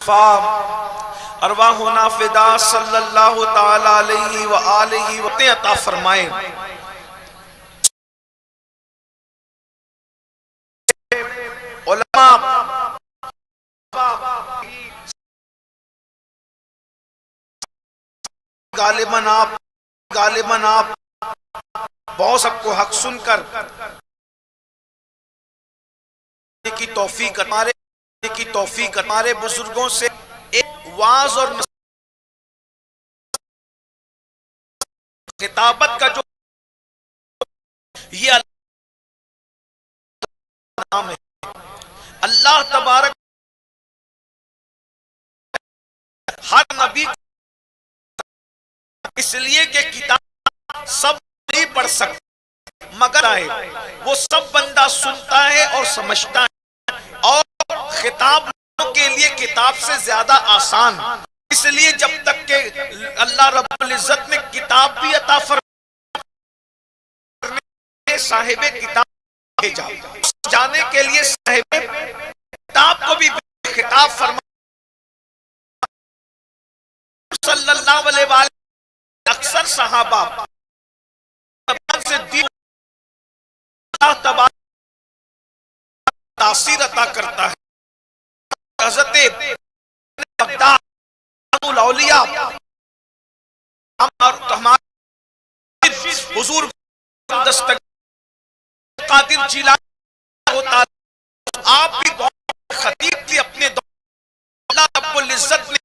ارواحنا فدا صلی اللہ تعالی علیہ وآلہ وسلم عطا فرمائے۔ علماء غالباً آپ بہت سب کو حق سن کر کی توفیق ہمارے بزرگوں سے ایک واعظ اور خطابت کا جو یہ نام ہے، اللہ تبارک ہر نبی اس لیے کہ کتاب سب نہیں پڑھ سکتے مگر آئے وہ سب بندہ سنتا ہے اور سمجھتا ہے، اور خطاب کے لیے کتاب سے زیادہ آسان، اس لیے جب تک کہ اللہ رب العزت نے کتاب بھی عطا فرمانے صاحب کتاب بھیجا، جانے کے لیے صاحب کتاب کو بھی خطاب فرما صلی اللہ علیہ وآلہ۔ اکثر صحابہ سے دین اللہ تبارک تاثیر عطا کرتا ہے۔ حضرت بغداد الاولیاء ہمارے حضور دستگیر قادر جیلانی ہوتا، آپ بھی بہت خطیب تھی اپنے دور۔ اللہ رب العزت نے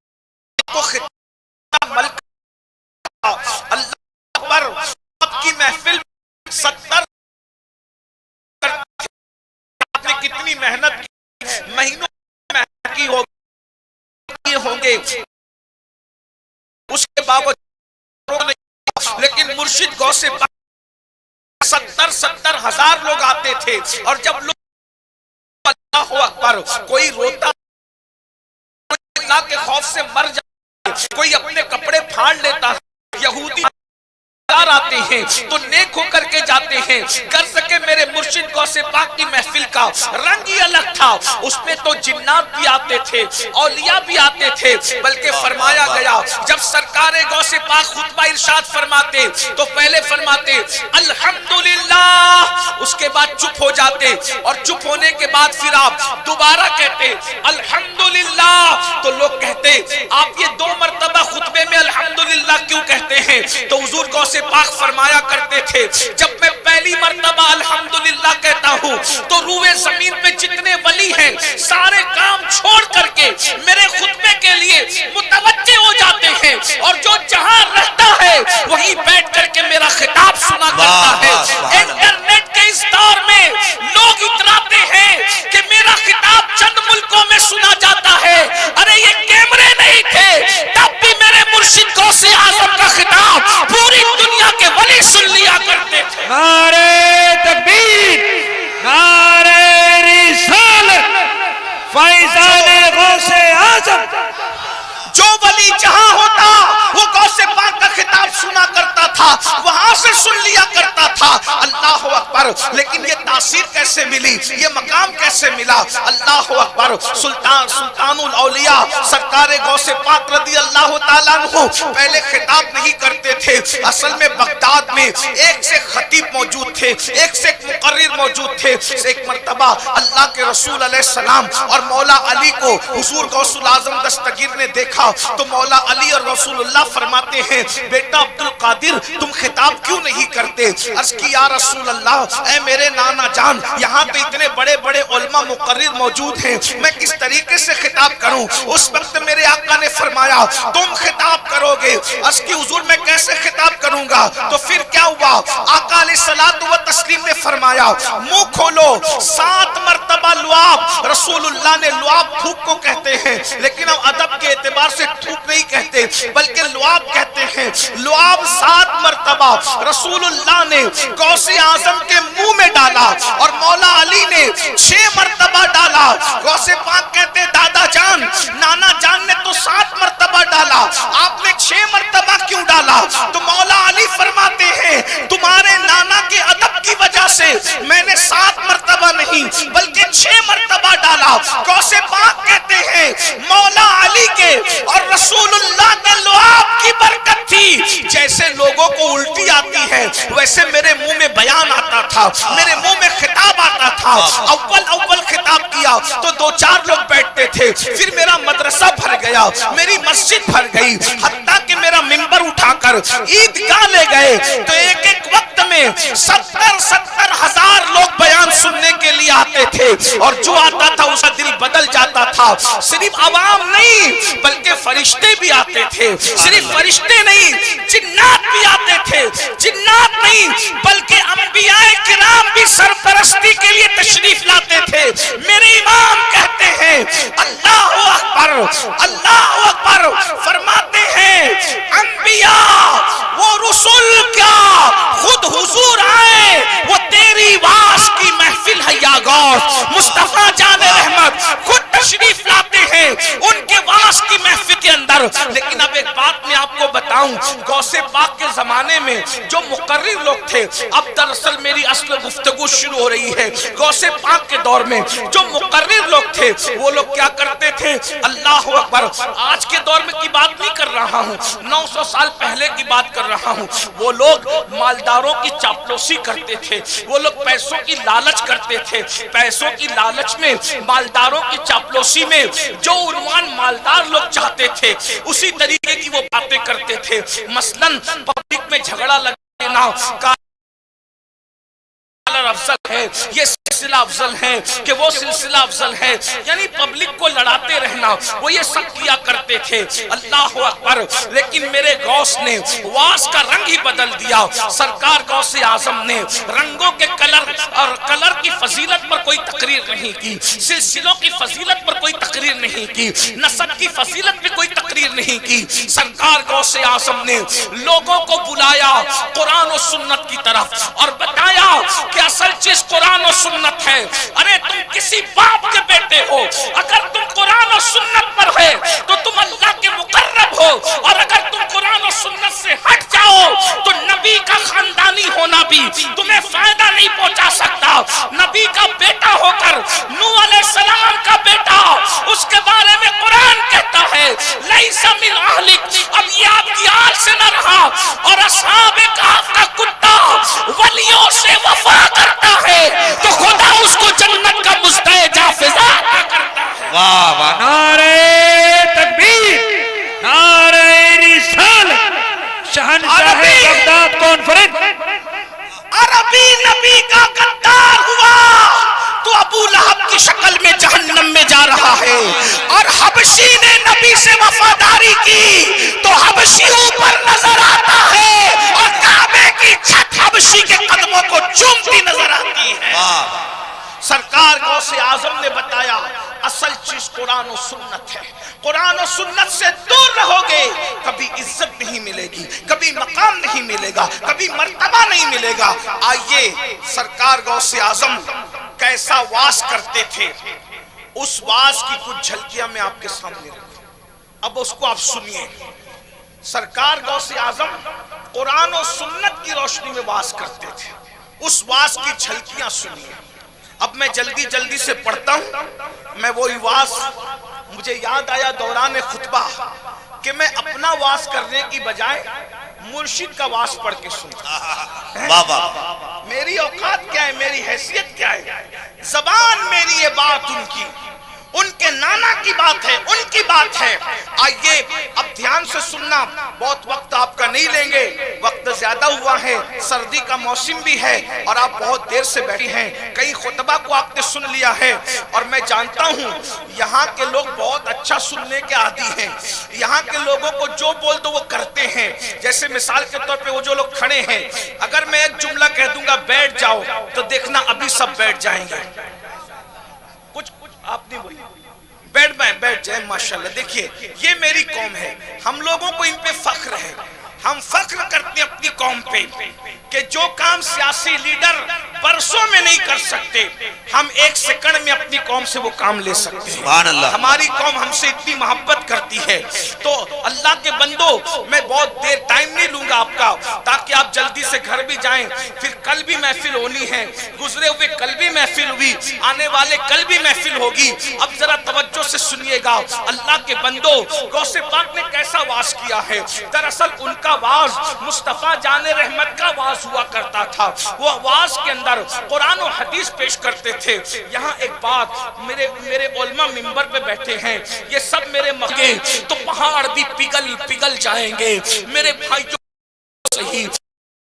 کو خطاب ملک اللہ پر آپ کی محفل 70 آپ نے کتنی محنت کی، مہینوں محنت کی ہوں گے، اس کے باوجود لیکن مرشد غوث پاک 70 ہزار لوگ آتے تھے، اور جب لوگ اللہ اکبر کوئی روتا اللہ کے خوف سے مر جاتا، کوئی اپنے کپڑے پھاڑ لیتا، یہودی آتے ہیں تو نیک ہو کر کے جاتے ہیں۔ کر سکے میرے مرشد غوث پاک کی محفل کا رنگ ہی الگ تھا، اس میں تو جنات بھی آتے تھے، اولیاء بھی آتے تھے، بلکہ فرمایا گیا جب سرکار غوث پاک خطبہ ارشاد فرماتے تو پہلے فرماتے الحمدللہ، اس کے بعد چپ ہو جاتے، اور چپ ہونے کے بعد پھر آپ دوبارہ کہتے الحمدللہ، تو لوگ کہتے آپ یہ 2 مرتبہ خطبے میں الحمدللہ کیوں کہتے ہیں؟ تو حضور غوث پاک فرمایا کرتے تھے جب میں پہلی مرتبہ الحمدللہ کہتا ہوں تو روئے زمین پہ جتنے ولی ہیں سارے کام چھوڑ کر کے میرے خطبے کے لیے متوجہ ہو جاتے ہیں، اور جو جہاں رہتا ہے وہیں بیٹھ کر کے میرا خطاب سنا کرتا ہے۔ انٹرنیٹ کے اس دور میں لوگ اتراتے ہیں کہ میرا خطاب چند ملکوں میں سنا جاتا ہے، ارے یہ کیمرے نہیں تھے تب بھی میرے مرشد غوث اعظم کا خطاب پوری دنیا کے ولی سن لیا کرتے تھے۔ نعرہ تکبیر، نعرہ رسالت، فیضان غوث اعظم۔ جو ولی جہاں ہوتا وہ غوث پاک کا خطاب سنا کرتا تھا، وہاں سے سن لیا کرتا تھا۔ اللہ اکبر، لیکن یہ تاثیر کیسے ملی، یہ مقام کیسے ملا؟ اللہ اکبر، سلطان الاولیاء سرکار غوث پاک رضی اللہ تعالیٰ عنہ پہلے خطاب نہیں کرتے تھے، اصل میں بغداد میں ایک سے خطیب موجود تھے، ایک سے مقرر موجود تھے۔ ایک مرتبہ اللہ کے رسول علیہ السلام اور مولا علی کو حضور غوث الاعظم دستگیر نے دیکھا تو مولا علی اور رسول اللہ فرماتے ہیں بیٹا عبد القادر تم خطاب کیوں نہیں کرتے؟ عرض کی یا رسول اللہ، اے میرے نانا جان، یہاں تو اتنے بڑے بڑے علماء مقرر موجود ہیں، میں کس طریقے سے خطاب کروں؟ اس وقت میرے آقا نے فرمایا تم خطاب کرو گے۔ عرض کی حضور میں کیسے خطاب کروں گا؟ تو پھر کیا ہوا؟ آقا علیہ الصلوۃ والتسلیم نے فرمایا منہ کھولو 7 مرتبہ لعاب۔ رسول اللہ نے لعاب تھوک کو کہتے ہیں، لیکن ہم ادب کے اعتبار سے تھوک نہیں کہتے بلکہ لعاب کہتے ہیں۔ لعاب 7 مرتبہ رسول اللہ نے غوث اعظم کے منہ میں ڈالا، اور مولا علی نے 6 مرتبہ ڈالا۔ غوث پاک کہتے دادا جان، نانا جان نے تو 7 مرتبہ ڈالا، آپ نے 6 مرتبہ کیوں ڈالا؟ تو مولا علی فرماتے ہیں تمہارے نانا کے ادب کی وجہ سے میں نے 7 مرتبہ نہیں بلکہ 6 مرتبہ ڈالا، غوث پاک کہتے ہیں مولا علی کے اور رسول اللہ کے لعاب کی برکت تھی، جیسے لوگوں کو الٹی آتی ہے ویسے میرے منہ میں بیان آتا تھا، میرے منہ میں خطاب آتا تھا۔ اول خطاب کیا تو 2-4 لوگ بیٹھتے تھے، پھر میرا مدرسہ بھر گیا، میری مسجد بھر گئی، حتیٰ کہ میرا منبر اٹھا کر عیدگاہ لے گئے تو ایک وقت میں 70 ہزار لوگ بیان سننے کے لیے آتے تھے، اور جو آتا تھا اس کا دل بدل جاتا تھا۔ صرف عوام نہیں بلکہ فرشتے بھی آتے تھے، صرف فرشتے نہیں جنات بھی آتے تھے، جنات نہیں بلکہ انبیاء کرام بھی سرپرستی کے لیے تشریف لاتے تھے۔ میرے امام کہتے ہیں اللہ اکبر اللہ اکبر، فرماتے ہیں انبیاء وہ رسول کیا خود حضور آئے، وہ تیری واس کی محفل ہے یا غوث، مصطفیٰ جان رحمت خود تشریف لاتے ہیں ان کے واس کی محفل کے اندر۔ لیکن اب ایک بات میں آپ کو بتاؤں، غوث پاک کے زمانے میں جو مقرر لوگ تھے، اب دراصل میری اصل گفتگو شروع ہو رہی ہے، غوث پاک کے دور میں جو مقرر لوگ تھے وہ لوگ کیا کرتے تھے؟ اللہ اکبر، آج کے دور میں کی بات نہیں کر رہا ہوں، 900 سال پہلے کی بات کر رہا ہوں۔ وہ لوگ مالداروں کی چاپلوسی کرتے تھے، وہ لوگ پیسوں کی لالچ کرتے تھے، پیسوں کی لالچ میں مالداروں کی چاپلوسی میں جو عنوان مالدار لوگ چاہتے تھے اسی طریقے کی وہ باتیں کرتے تھے۔ مثلاً پبلک میں جھگڑا لگانا افضل ہے، یہ سلسلہ افضل ہے کہ وہ سلسلہ افضل ہے، یعنی پبلک کو لڑاتے رہنا، وہ یہ سب کیا کرتے تھے۔ اللہ اکبر، لیکن میرے غوث نے واس کا رنگ ہی بدل دیا۔ سرکار غوث اعظم نے رنگوں کے کلر کی فضیلت پر کوئی تقریر نہیں کی، سلسلوں کی فضیلت پر کوئی تقریر نہیں کی، نسب کی فضیلت پر کوئی تقریر نہیں کی۔ سرکار غوث اعظم نے لوگوں کو بلایا قرآن و سنت کی طرف اور بتایا کہ اصل چیز قرآن و سنت ہے۔ ارے تم کسی باپ کے بیٹے ہو، اگر تم قرآن و سنت پر ہے تو تم اللہ کے مقرب ہو، اور اگر تم قرآن و سنت سے ہٹ جاؤ تو نبی کا خاندانی ہونا بھی تمہیں فائدہ نہیں پہنچا سکتا۔ نبی کا بیٹا ہو کر نوح علیہ السلام کا بیٹا، اس کے بارے میں قرآن کہتا ہے لیس من اہلک، اب یہ آپ کی آل سے نہ رہا، اور اصحاب کہف کا کتا ولیوں سے وفا کرتا ہے تو خدا اس کو جنت کا مستحق حافظہ کرتا ہے۔ واہ واہ، نعرہ تکبیر، نعرہ رسالت، شہنشاہ بغداد کانفرنس۔ عربی نبی کا غدار ہوا تو ابو لہب کی شکل میں جہنم میں جا رہا ہے، اور حبشی نے نبی سے وفاداری کی تو حبشی اوپر نظر آتا ہے، اور کعبے کی چھت حبشی کے قدموں کو چومتی نظر آتی ہے۔ سرکار غوث اعظم نے بتایا اصل چیز قرآن و سنت ہے، قرآن و سنت سے دور رہو گے کبھی عزت نہیں ملے گی، کبھی مقام نہیں ملے گا، کبھی مرتبہ نہیں ملے گا۔ آئیے سرکار غوث اعظم کیسا واس کرتے تھے، اس واس کی کچھ جھلکیاں میں آپ کے سامنے رکھوں، اب اس کو آپ سنیے۔ سرکار غوث اعظم قرآن و سنت کی روشنی میں واس کرتے تھے، اس واس کی جھلکیاں سنیے۔ اب میں جلدی سے پڑھتا ہوں، میں وہی واس مجھے یاد آیا دوران خطبہ کہ میں اپنا واس کرنے کی بجائے مرشد کا واس پڑھ کے سنتا۔ بابا میری اوقات کیا ہے، میری حیثیت کیا ہے، زبان میری یہ بات ان کی، ان کے نانا کی بات ہے، ان کی بات ہے۔ آئیے اب دھیان سے سننا، بہت وقت آپ کا نہیں لیں گے، وقت زیادہ ہوا ہے، سردی کا موسم بھی ہے اور آپ بہت دیر سے بیٹھی ہیں، کئی خطبہ کو آپ نے سن لیا ہے، اور میں جانتا ہوں یہاں کے لوگ بہت اچھا سننے کے عادی ہیں، یہاں کے لوگوں کو جو بول دو وہ کرتے ہیں۔ جیسے مثال کے طور پہ وہ جو لوگ کھڑے ہیں، اگر میں ایک جملہ کہہ دوں گا بیٹھ جاؤ تو دیکھنا ابھی سب بیٹھ جائیں گے، کچھ آپ نہیں بولی، بیٹھ جائے ماشاءاللہ۔ دیکھیے یہ میری قوم ہے، ہم لوگوں کو ان پہ فخر ہے، ہم فخر کرتے ہیں اپنی قوم پہ کہ جو کام سیاسی لیڈر برسوں میں نہیں کر سکتے ہم ایک سیکنڈ میں اپنی قوم سے وہ کام لے سکتے ہیں۔ سبحان اللہ۔ ہماری قوم ہم سے اتنی محبت کرتی ہے۔ تو اللہ کے بندو میں بہت دیر ٹائم نہیں لوں گا، آپ کا تاکہ آپ جلدی سے گھر بھی جائیں. پھر کل بھی محفل ہونی ہے, گزرے ہوئے کل بھی محفل ہوئی, آنے والے کل بھی محفل ہوگی. اب ذرا توجہ سے سنیے گا اللہ کے بندو, غوث پاک نے کیسا واز کیا ہے. دراصل ان کا واز مصطفیٰ جان رحمت کا واز ہوا کرتا تھا. وہ واز کے اندر قرآن و حدیث پیش کرتے تھے. یہاں ایک بات, میرے علماء منبر پہ بیٹھے ہیں, یہ سب میرے مگے تو پہاڑ بھی پگل جائیں گے. میرے بھائیوں صحیح,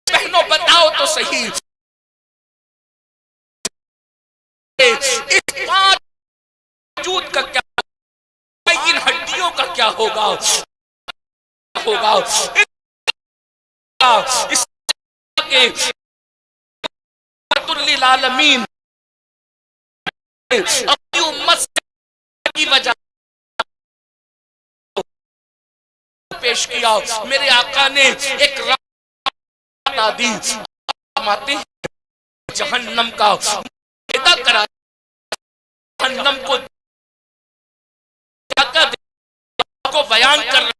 بہنوں بتاؤ تو صحیح, اس بات وجود کا کیا, ان ہڈیوں کا کیا ہوگا, اس کے للعالمین اپنی امت کی وجہ پیش کیا. میرے آقا نے ایک رات دی, جہنم کا پیدا کرا, جہنم کو بیان کر رہا.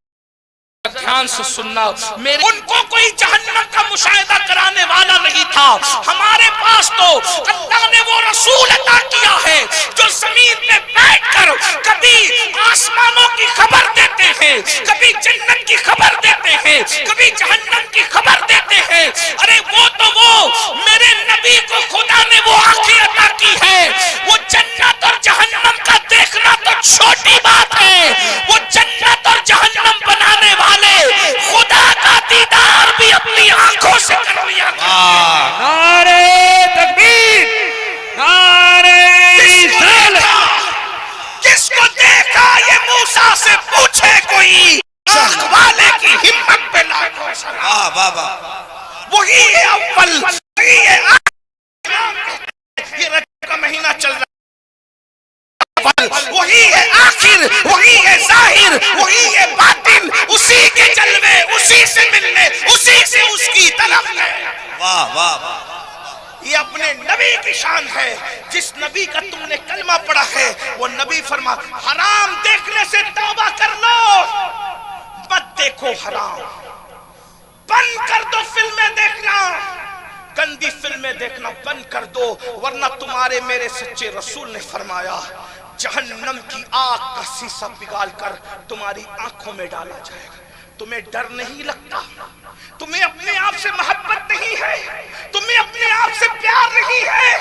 دھیان سے سننا, ان کو کوئی جہنم کا مشاہدہ کرانے والا نہیں تھا. ہمارے پاس تو اللہ نے وہ رسول عطا کیا ہے جو زمین میں بیٹھ کر کبھی آسمانوں کی خبر دیتے ہیں, کبھی جنت کی خبر دیتے ہیں, کبھی جہنم کی خبر دیتے ہیں. ارے وہ میرے نبی کو خدا نے وہ آنکھیں عطا کی ہے. وہ جنت اور جہنم کا دیکھنا تو چھوٹی بات ہے, وہ جنت اور جہنم بنانے والے خدا کا دیدار بھی اپنی آنکھوں سے کر لیا. نعرہ تکبیر, نعرہ رسالت. جس کو دیکھا یہ موسیٰ سے پوچھے کوئی, شاخ والے کی ہمت پہ لاکھوں سلام. وہی ہے اول, وہی ہے یہ رجب کا مہینہ چل رہا, وہی ہے آخر, وہی ہے ظاہر, وہی ہے باطن, اسی کے جلوے, اسی سے ملنے, اسی سے اس کی طرف ہے. واہ واہ واہ, یہ اپنے نبی کی شان ہے. جس نبی کا تم نے کلمہ پڑھا ہے وہ نبی فرما, حرام دیکھنے سے توبہ کر لو, مت دیکھو حرام, بند کر دو فلمیں دیکھنا, گندی فلمیں دیکھنا بند کر دو, ورنہ تمہارے میرے سچے رسول نے فرمایا جہنم کی آگ کا سیسہ پگھال کر تمہاری آنکھوں میں ڈالا جائے گا. تمہیں ڈر نہیں لگتا, تمہیں اپنے آپ سے محبت نہیں ہے, تمہیں اپنے آپ سے پیار نہیں ہے.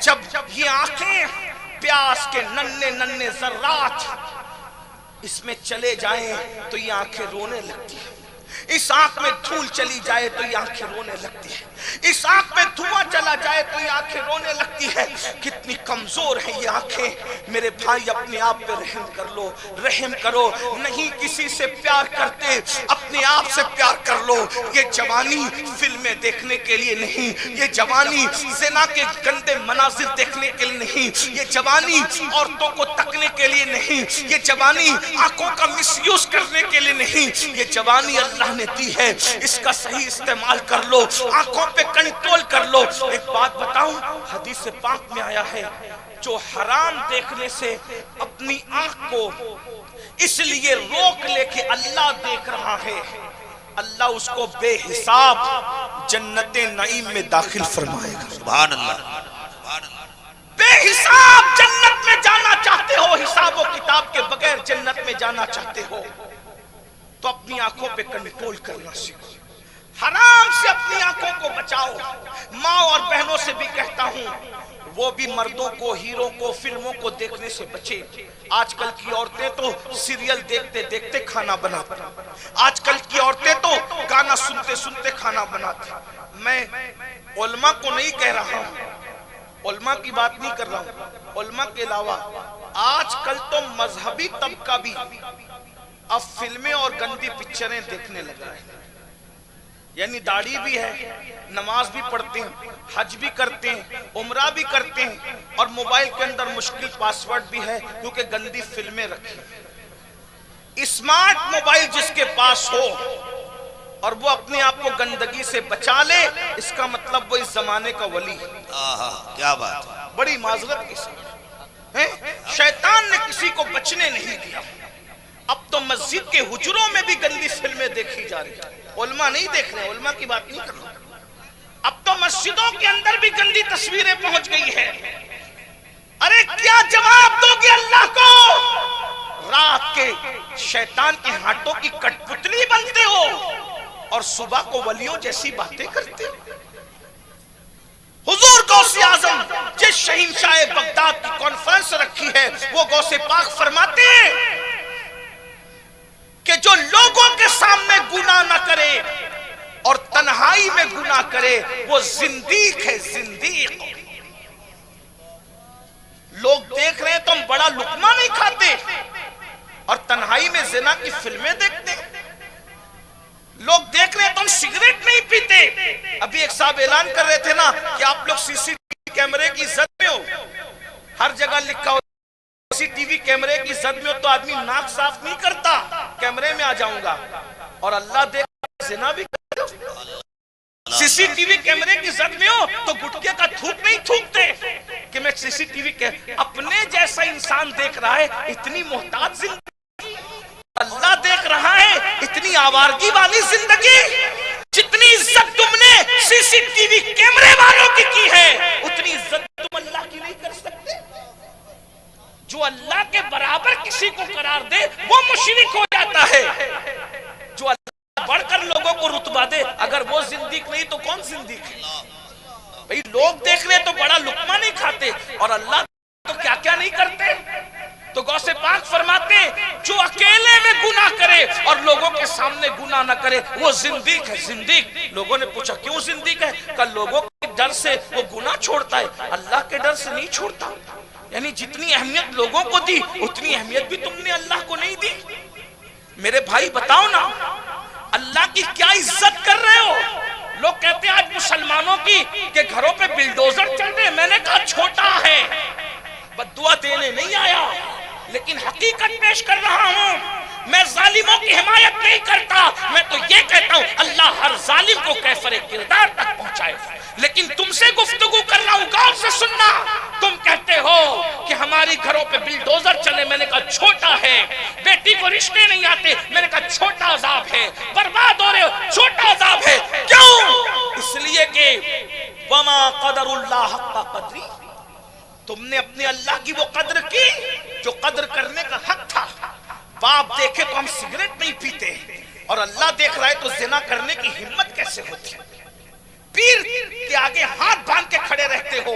جب یہ آنکھیں پیاس کے ننھے ذرات اس میں چلے جائیں تو یہ آنکھیں رونے لگتی ہیں. اس آنکھ میں دھول چلی جائے تو یہ آنکھیں رونے لگتی ہے, اس آنکھ میں دھواں چلا جائے تو یہ آنکھیں رونے لگتی ہے. کتنی کمزور ہیں یہ آنکھیں. میرے بھائی اپنے آپ پہ رحم کر لو, رحم کرو. نہیں کسی سے پیار کرتے, اپنے آپ سے پیار کر لو. یہ جوانی فلمیں دیکھنے کے لیے نہیں, یہ جوانی زنا کے گندے مناظر دیکھنے کے لیے نہیں, یہ جوانی عورتوں کو تکنے کے لیے نہیں, یہ جوانی آنکھوں کا مس یوز کرنے کے لیے نہیں. یہ جوانی اللہ نے دی ہے, اس کا صحیح استعمال کر لو, آنکھوں پہ کنٹرول کر لو. ایک بات بتاؤں, حدیث پاک میں آیا ہے جو حرام دیکھنے سے اپنی آنکھ کو اس لیے روک لے کہ اللہ دیکھ رہا ہے, اللہ اس کو بے حساب جنت نعیم میں داخل فرمائے گا. سبحان اللہ. بے حساب جنت میں جانا چاہتے ہو, حساب و کتاب کے بغیر جنت میں جانا چاہتے ہو تو اپنی آنکھوں پہ کنٹرول کرنا سیکھو, حرام سے اپنی آنکھوں کو بچاؤ. ماں اور بہنوں سے بھی کہتا ہوں وہ بھی مردوں کو, ہیروں کو, فلموں کو دیکھنے سے بچے. آج کل کی عورتیں تو سیریل دیکھتے دیکھتے کھانا بناتی, آج کل کی عورتیں تو گانا سنتے سنتے کھانا بناتی. میں علماء کو نہیں کہہ رہا ہوں, علماء کی بات نہیں کر رہا ہوں, علماء کے علاوہ آج کل تو مذہبی طبقہ بھی اب فلمیں اور گندی پکچریں دیکھنے لگا ہے. یعنی داڑھی بھی ہے, نماز بھی پڑھتے ہیں, حج بھی کرتے ہیں, عمرہ بھی کرتے ہیں, اور موبائل کے اندر مشکل پاسورڈ بھی ہے کیونکہ گندی فلمیں رکھی. اسمارٹ موبائل جس کے پاس ہو اور وہ اپنے آپ کو گندگی سے بچا لے, اس کا مطلب وہ اس زمانے کا ولی ہے. کیا بات ہے, بڑی معذرت کے ساتھ شیطان نے کسی کو بچنے نہیں دیا. اب تو مسجد کے حجروں میں بھی گندی فلمیں دیکھی جا رہی ہیں. علماء نہیں دیکھ رہے، علماء کی بات نہیں کر رہا. اب تو مسجدوں کے اندر بھی گندی تصویریں پہنچ گئی ہے. ارے کیا جواب دو گے اللہ کو؟ رات کے شیطان کے ہاتھوں کی کٹ پتلی بنتے ہو اور صبح کو ولیوں جیسی باتیں کرتے ہو. حضور غوث اعظم جس شہنشاہ بغداد کی کانفرنس رکھی ہے وہ غوث پاک فرماتے ہیں کہ جو لوگوں کے سامنے گناہ نہ کرے اور تنہائی میں گناہ کرے وہ زندیق ہے، زندیق. لوگ دیکھ رہے ہیں تو ہم بڑا لقمہ نہیں کھاتے اور تنہائی میں زنا کی فلمیں دیکھتے ہیں. لوگ دیکھ رہے ہیں تو ہم سگریٹ نہیں پیتے. ابھی ایک صاحب اعلان کر رہے تھے نا کہ آپ لوگ سی سی ٹی وی کیمرے کی زد میں ہو. ہر جگہ لکھا ہو سی ٹی وی کیمرے کی زد میں ہو تو آدمی ناک صاف نہیں کرتا، کیمرے میں آ جاؤں گا. اور اللہ دیکھ زنا بھی کرتے ہو. سی سی ٹی وی کیمرے کی زد میں ہو تو گٹکے کا تھوک نہیں تھوکتے کہ میں سی سی ٹی وی اپنے جیسا انسان دیکھ رہا ہے. اتنی محتاط زندگی اللہ دیکھ رہا ہے، اتنی آوارگی والی زندگی. جتنی عزت تم نے سی سی ٹی وی کیمرے والوں کی ہے اتنی عزت تم اللہ کی نہیں کر سکتے. جو اللہ کے برابر کسی کو قرار دے وہ مشرک ہو جاتا ہے. جو اللہ بڑھ کر لوگوں کو رتبہ دے اگر وہ زندیق نہیں تو کون زندیق ہے؟ بھئی لوگ دیکھ رہے تو بڑا لقمہ نہیں کھاتے اور اللہ تو کیا کیا نہیں کرتے. تو غوث پاک فرماتے جو اکیلے میں گناہ کرے اور لوگوں کے سامنے گناہ نہ کرے وہ زندیق ہے، زندیق. لوگوں نے پوچھا کیوں زندیق ہے؟ کہ لوگوں کے ڈر سے وہ گناہ چھوڑتا ہے، اللہ کے ڈر سے نہیں چھوڑتا. یعنی جتنی اہمیت لوگوں کو دی اتنی اہمیت بھی تم نے اللہ کو نہیں دی. میرے بھائی بتاؤ نا اللہ کی کیا عزت کر رہے ہو؟ لوگ کہتے ہیں آج مسلمانوں کی کہ گھروں پہ بلڈوزر چل رہے ہیں. میں نے کہا چھوٹا ہے، بددعا دینے نہیں آیا لیکن حقیقت پیش کر رہا ہوں. میں ظالموں کی حمایت نہیں کرتا، میں تو یہ کہتا ہوں اللہ ہر ظالم کو کیفر کردار تک پہنچائے. لیکن تم سے گفتگو کر رہا ہوں، غور سے سننا. تم کہتے ہو کہ ہماری گھروں پہ بلڈوزر چلے، میں نے کہا چھوٹا ہے. بیٹی کو رشتے نہیں آتے، میں نے کہا چھوٹا عذاب ہے. برباد ہو رہے ہو، چھوٹا عذاب ہے. کیوں؟ اس لیے کہ وما قدر اللہ حق قدری، تم نے اپنے اللہ کی وہ قدر کی جو قدر کرنے کا حق تھا. باپ دیکھے تو ہم سگریٹ نہیں پیتے اور اللہ دیکھ رہا ہے تو زنا کرنے کی ہمت کیسے ہوتی؟ پیر کے آگے ہاتھ باندھ کے کھڑے رہتے ہو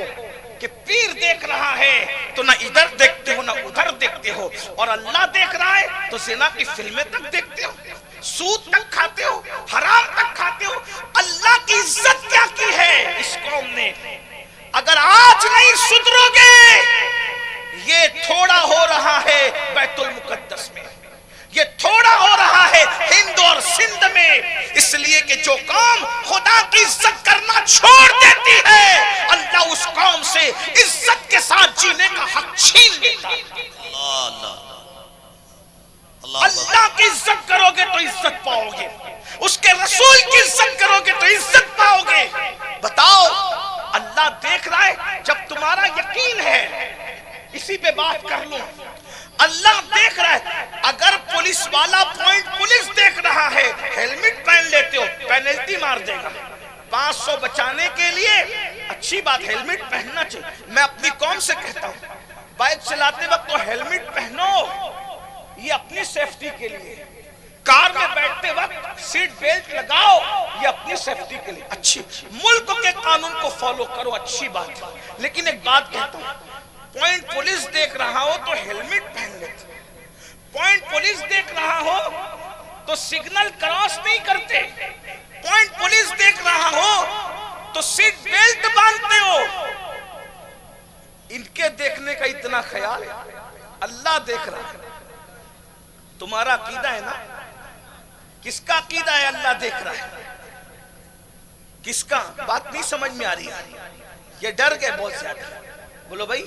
کہ پیر دیکھ رہا ہے تو نہ ادھر دیکھتے ہو نہ ادھر دیکھتے ہو. اور اللہ دیکھ رہا ہے تو زنا کی فلمیں تک دیکھتے ہو، سود تک کھاتے ہو، حرام تک کھاتے ہو. اللہ کی عزت کیا کی ہے اس قوم نے؟ اگر آج نہیں سدھرو گے یہ تھوڑا ہو رہا ہے بیت المقدس میں، یہ تھوڑا ہو رہا ہے ہند اور سندھ میں. اس لیے کہ جو قوم خدا کی عزت کرنا چھوڑ دیتی ہے اللہ اس قوم سے عزت کے ساتھ جینے کا حق چھین لیتا ہے. اللہ کی عزت کرو گے تو عزت پاؤ گے، اس کے رسول کی عزت کرو گے تو عزت پاؤ گے. بتاؤ اللہ دیکھ رہا ہے جب تمہارا یقین ہے. اسی پہ بات کر لوں، اللہ دیکھ رہا ہے. اگر پولیس والا پوائنٹ پولیس دیکھ رہا ہے، ہیلمٹ پہن لیتے ہو پینلٹی مار دے گا. 500 بچانے کے لیے اچھی بات ہیلمٹ پہننا چاہیے. میں اپنی قوم سے کہتا ہوں بائک چلاتے وقت تو ہیلمٹ پہنو، یہ اپنی سیفٹی کے لیے. کار میں بیٹھتے وقت سیٹ بیلٹ لگاؤ، یہ اپنی سیفٹی کے لیے. اچھی ملک کے قانون کو فالو کرو، اچھی بات. لیکن ایک بات کہتا ہوں، پوائنٹ پولیس دیکھ رہا ہو تو ہیلمٹ پہن لیتے، پوائنٹ پولیس دیکھ رہا ہو تو سگنل کراس نہیں کرتے، پوائنٹ پولیس دیکھ رہا ہو تو سیٹ بیلٹ باندھتے ہو. ان کے دیکھنے کا اتنا خیال اللہ دیکھ رہا ہے. تمہارا عقیدہ ہے نا؟ کس کا عقیدہ ہے اللہ دیکھ رہا ہے؟ کس کا؟ بات نہیں سمجھ میں آ رہی ہے. یہ ڈر گئے بہت زیادہ. بولو بھائی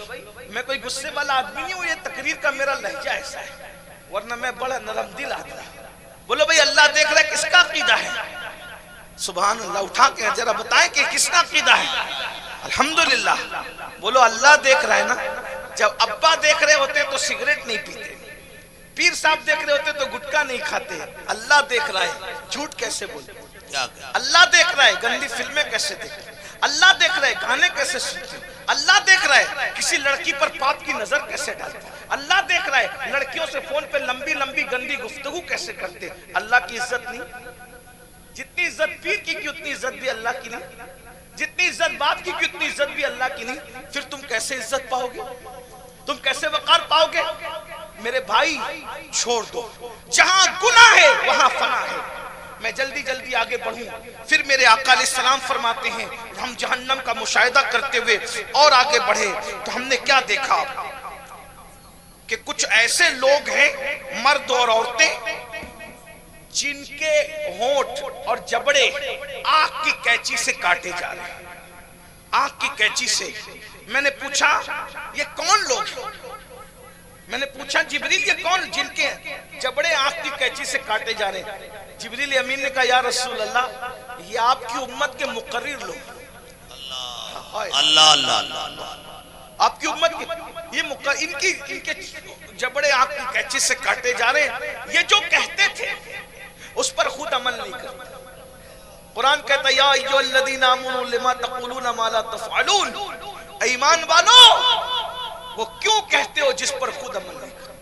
میں کوئی غصے والا آدمی نہیں ہوں، یہ تقریر کا میرا لہجہ ایسا ہے، ورنہ میں بڑا نرم دل آدمی. بولو بھائی اللہ دیکھ رہا ہے، کس کا عقیدہ ہے؟ سبحان اللہ. اٹھا کے ذرا بتائیں کہ کس کا عقیدہ ہے. الحمدللہ. بولو اللہ دیکھ رہا ہے نا. جب ابا دیکھ رہے ہوتے تو سگریٹ نہیں پیتے، پیر صاحب دیکھ رہے ہوتے تو گٹکا نہیں کھاتے. اللہ دیکھ رہا ہے جھوٹ کیسے بولتے؟ کیا کیا اللہ دیکھ رہا ہے گندی فلمیں کیسے دیکھتے، اللہ دیکھ رہا ہے گانے کیسے سنتے، اللہ دیکھ رہا ہے کسی لڑکی پر پاپ کی نظر کیسے ڈالتے، اللہ دیکھ رہا ہے لڑکیوں سے فون پہ لمبی لمبی گندی گفتگو کیسے کرتے۔ اللہ کی عزت نہیں؟ جتنی عزت پیر کی اتنی عزت بھی اللہ کی نہیں، جتنی عزت باپ کی اتنی عزت بھی اللہ کی نہیں، پھر تم کیسے عزت پاؤ گے، تم کیسے وقار پاؤ گے؟ میرے بھائی چھوڑ دو، جہاں گناہ ہے وہاں فنا ہے۔ میں جلدی جلدی آگے بڑھوں، پھر میرے آقا علیہ السلام فرماتے ہیں ہم جہنم کا مشاہدہ کرتے ہوئے اور آگے بڑھے تو ہم نے کیا دیکھا کہ کچھ ایسے لوگ ہیں مرد اور عورتیں جن کے ہونٹ اور جبڑے آنکھ کی کینچی سے کاٹے جا رہے ہیں، آنکھ کی کینچی سے۔ میں نے پوچھا یہ کون لوگ ہیں؟ میں نے پوچھا جبریل یہ کون جن کے جبڑے آنکھ کی کینچی سے کاٹے جا رہے ہیں؟ جبریل امین نے کہا یا رسول اللہ یہ آپ کی امت کے مقرر لوگ، اللہ اللہ اللہ، آپ کی امت کے یہ ان کے جبڑے آنکھ کی کینچی سے کاٹے جا رہے ہیں، یہ جو کہتے تھے اس پر خود عمل نہیں کرتے۔ قرآن کہتا ہے یا ایھا الذین آمنوا لما تقولون ما لا تفعلون، ایمان والو وہ کیوں کہتے ہو جس پر خود عمل نہیں کرتے۔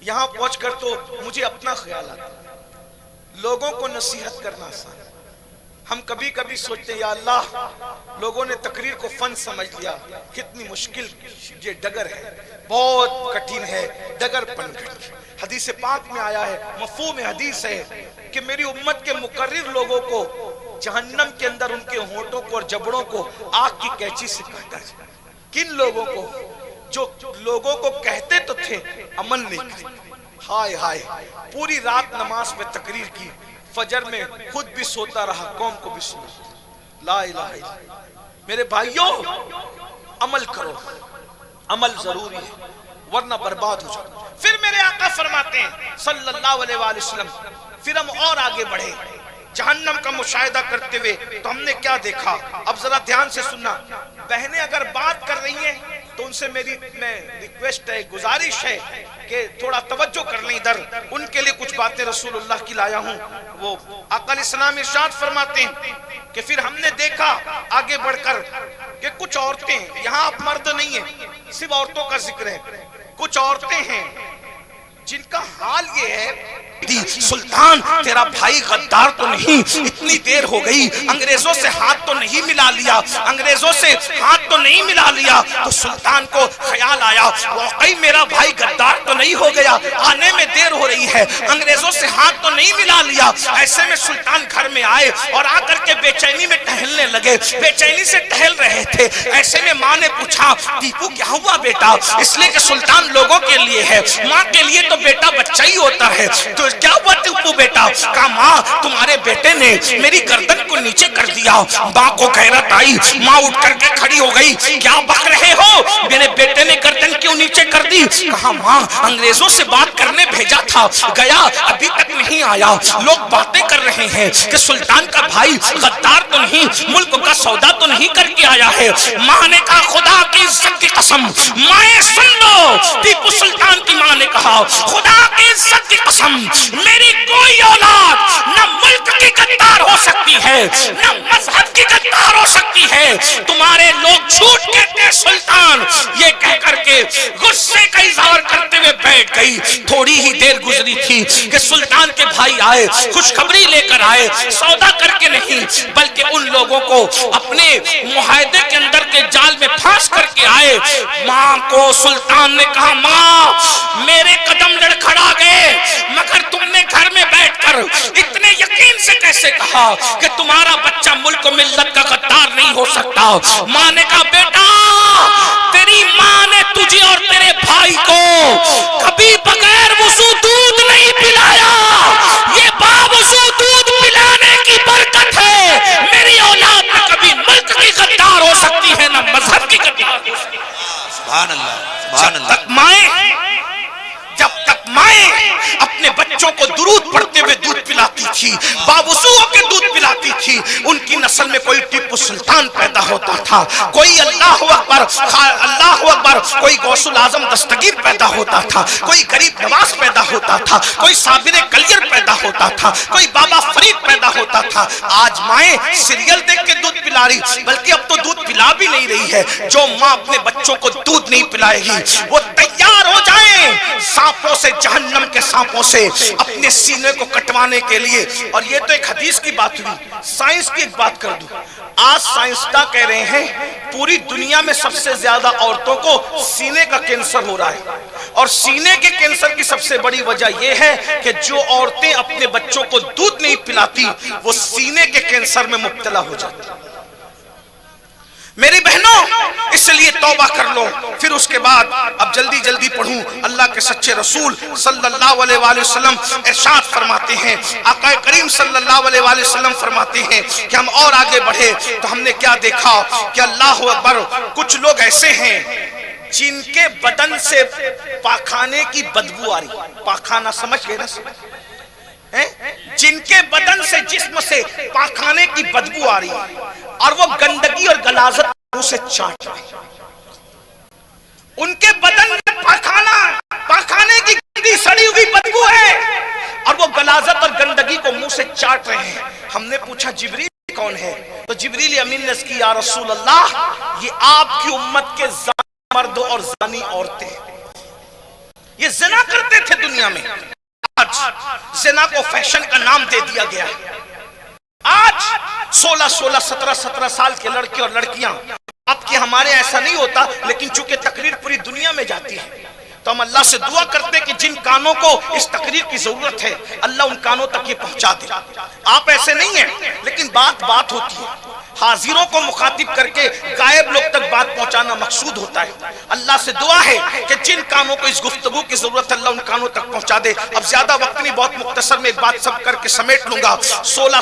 یہاں پہنچ کر تو مجھے اپنا خیال آتا ہے، لوگوں کو نصیحت کرنا آسان، ہم کبھی کبھی سوچتے ہیں یا اللہ لوگوں نے تقریر کو فن سمجھ لیا، کتنی مشکل یہ ڈگر ہے، بہت کٹھن ہے ڈگر پن کر۔ حدیث پاک میں آیا ہے، مفہوم حدیث ہے کہ میری امت کے مقرر لوگوں کو جہنم کے اندر ان کے ہونٹوں کو اور جبڑوں کو آگ کی کینچی سے کاٹا جائے۔ کن لوگوں کو؟ جو لوگوں کو کہتے تو تھے عمل نہیں کرتے۔ ہائے ہائے، پوری رات نماز میں تقریر کی، فجر میں خود بھی سوتا رہا، قوم کو بھی سنا۔ لا الہ الا اللہ۔ میرے بھائیوں عمل کرو، عمل ضروری ہے ورنہ برباد ہو جاؤ۔ پھر میرے آقا فرماتے ہیں صلی اللہ علیہ وآلہ وسلم، پھر ہم اور آگے بڑھے جہنم کا مشاہدہ کرتے ہوئے تو ہم نے کیا دیکھا؟ اب ذرا دھیان سے سننا، بہنیں اگر بات کر رہی ہیں تو ان سے میری ریکویسٹ ہے، گزارش ہے کہ تھوڑا توجہ کر لیں ادھر، ان کے لیے کچھ باتیں رسول اللہ کی لایا ہوں۔ وہ آقا علیہ السلام ارشاد فرماتے ہیں کہ پھر ہم نے دیکھا آگے بڑھ کر کہ کچھ عورتیں، یہاں اب مرد نہیں ہیں، صرف عورتوں کا ذکر ہے، کچھ عورتیں ہیں جن کا حال یہ ہے سلطان تیرا بھائی غدار تو نہیں، اتنی دیر ہو گئی، انگریزوں سے ہاتھ تو نہیں ملا لیا، انگریزوں سے ہاتھ تو نہیں ملا لیا۔ تو سلطان کو خیال آیا واقعی میرا بھائی غدار تو نہیں ہو گیا، آنے میں دیر ہو رہی ہے، انگریزوں سے ہاتھ تو نہیں ملا لیا۔ ایسے میں سلطان گھر میں آئے اور آ کر کے بے چینی میں ٹہلنے لگے، بے چینی سے ٹہل رہے تھے۔ ایسے میں ماں نے پوچھا ٹیپو کیا ہوا بیٹا؟ اس لیے کہ سلطان لوگوں کے لیے ہے، ماں کے لیے تو بیٹا بچہ ہی ہوتا ہے۔ تو کیا ہوا ٹیپو بیٹا؟ کہا ماں تمہارے بیٹے نے میری گردن کو نیچے کر دیا۔ ماں کو غیرت آئی، ماں اٹھ کر کے کھڑی ہو گئی، کیا بک رہے ہو؟ میرے بیٹے نے گردن کیوں نیچے کر دی؟ کہا ماں انگریزوں سے بات کرنے بھیجا تھا، گیا ابھی تک نہیں آیا، لوگ باتیں کر رہے ہیں کہ سلطان کا بھائی غدار تو نہیں، ملک کا سودا تو نہیں کر کے آیا ہے۔ ماں نے کہا خدا کی عزت کی قسم مائیں سن لو، ٹیپو سلطان کی ماں نے کہا خدا کی عزت کی قسم میری کوئی اولاد نہ ملک کی غدار ہو سکتی ہے نہ مذہب کی غدار ہو سکتی ہے، تمہارے لوگ جھوٹ کہتے ہیں سلطان۔ یہ کہہ کر کے غصے کا اظہار کرتے ہوئے بیٹھ گئی۔ تھوڑی ہی دیر گزری تھی کہ سلطان کے بھائی آئے، خوشخبری لے کر آئے، سودا کر کے نہیں بلکہ ان لوگوں کو اپنے معاہدے کے اندر کے جال میں پھانس کر کے آئے۔ ماں کو سلطان نے کہا ماں میرے قدم لڑکھڑا گئے، مگر تم نے گھر میں بیٹھ کر اتنے یقین سے کیسے کہا کہ تمہارا بچہ ملک و ملت کا غدار نہیں ہو سکتا؟ ماں نے کہا بیٹا تیری ماں نے تجھے اور تیرے بھائی کو کبھی بغیر وضو دودھ نہیں پلایا، یہ باوضو دودھ پلانے کی برکت ہے۔ میری اولاد نہ کبھی ملک کی غدار ہو سکتی ہے نہ مذہب کی غدار ہو سکتی ہے۔ سبحان اللہ سبحان اللہ۔ جب تک مائیں اپنے بچوں کو درود پڑھتے ہوئے دودھ پلاتی تھی، باوضو ہو کے دودھ پلاتی تھی ان کی نسل میں کوئی ٹیپو سلطان پیدا ہوتا تھا، کوئی اللہ اکبر کوئی غوث الاعظم دستگیر پیدا ہوتا تھا، کوئی غریب نواز پیدا ہوتا تھا، کوئی صابر کلیر پیدا ہوتا تھا، کوئی بابا فرید پیدا ہوتا تھا۔ آج مائیں سیریل دیکھ کے دودھ پلا رہی، بلکہ اب تو دودھ پلا بھی نہیں رہی ہے۔ جو ماں اپنے بچوں کو دودھ نہیں پلائے گی وہ تیار ہو جائیں سانپوں سے، جہنم کے سانپوں سے اپنے سینے کو کٹوانے کے لیے۔ اور یہ تو ایک حدیث کی بات ہوئی، سائنس کی ایک بات کر دوں۔ آج سائنسداں کہہ رہے ہیں پوری دنیا میں سب سے زیادہ عورتوں کو سینے کا کینسر ہو رہا ہے، اور سینے کے کینسر کی سب سے بڑی وجہ یہ ہے کہ جو عورتیں اپنے بچوں کو دودھ نہیں پلاتی وہ سینے کے کینسر میں مبتلا ہو جاتی۔ میری بہنوں اس لیے توبہ کر لو۔ پھر اس کے بعد اب جلدی جلدی پڑھوں، اللہ کے سچے رسول صلی اللہ علیہ وآلہ وسلم ارشاد فرماتے ہیں، آقا کریم صلی اللہ علیہ وآلہ وسلم فرماتے ہیں کہ ہم اور آگے بڑھے تو ہم نے کیا دیکھا کہ اللہ اکبر، کچھ لوگ ایسے ہیں جن کے بدن سے پاخانے کی بدبو آ رہی۔ پاخانہ سمجھ گئے نا؟ جن کے بدن سے، جسم سے پاخانے کی بدبو آ رہی اور وہ گندگی اور غلاظت منہ سے چاٹ رہے ہیں۔ ان کے بدن میں پاخانے کی گندی سڑی ہوئی بدبو ہے اور وہ غلاظت اور گندگی کو منہ سے چاٹ رہے ہیں۔ ہم نے پوچھا جبریل کون ہے؟ تو جبریل امین نے عرض کی، یا رسول اللہ یہ آپ کی امت کے زانی مرد اور زانی عورتیں، یہ زنا کرتے تھے دنیا میں۔ آج زنا کو فیشن کا نام دے دیا گیا ہے۔ آج 16 17 سال کے لڑکے اور لڑکیاں، اب کہ ہمارے ایسا نہیں ہوتا لیکن چونکہ تقریر پوری دنیا میں جاتی ہے تو ہم اللہ سے دعا کرتے کہ جن کانوں کو اس تقریر کی ضرورت ہے اللہ ان کانوں تک یہ پہنچا دے۔ آپ ایسے نہیں ہیں لیکن بات ہوتی ہے، حاضروں کو مخاطب کر کے غائب لوگ تک بات پہنچانا مقصود ہوتا ہے۔ اللہ سے دعا ہے کہ جن کانوں کو اس گفتگو کی ضرورت ہے اللہ ان کانوں تک پہنچا دے۔ اب زیادہ وقت نہیں، بہت مختصر میں ایک بات سب کر کے سمیٹ لوں گا۔ 16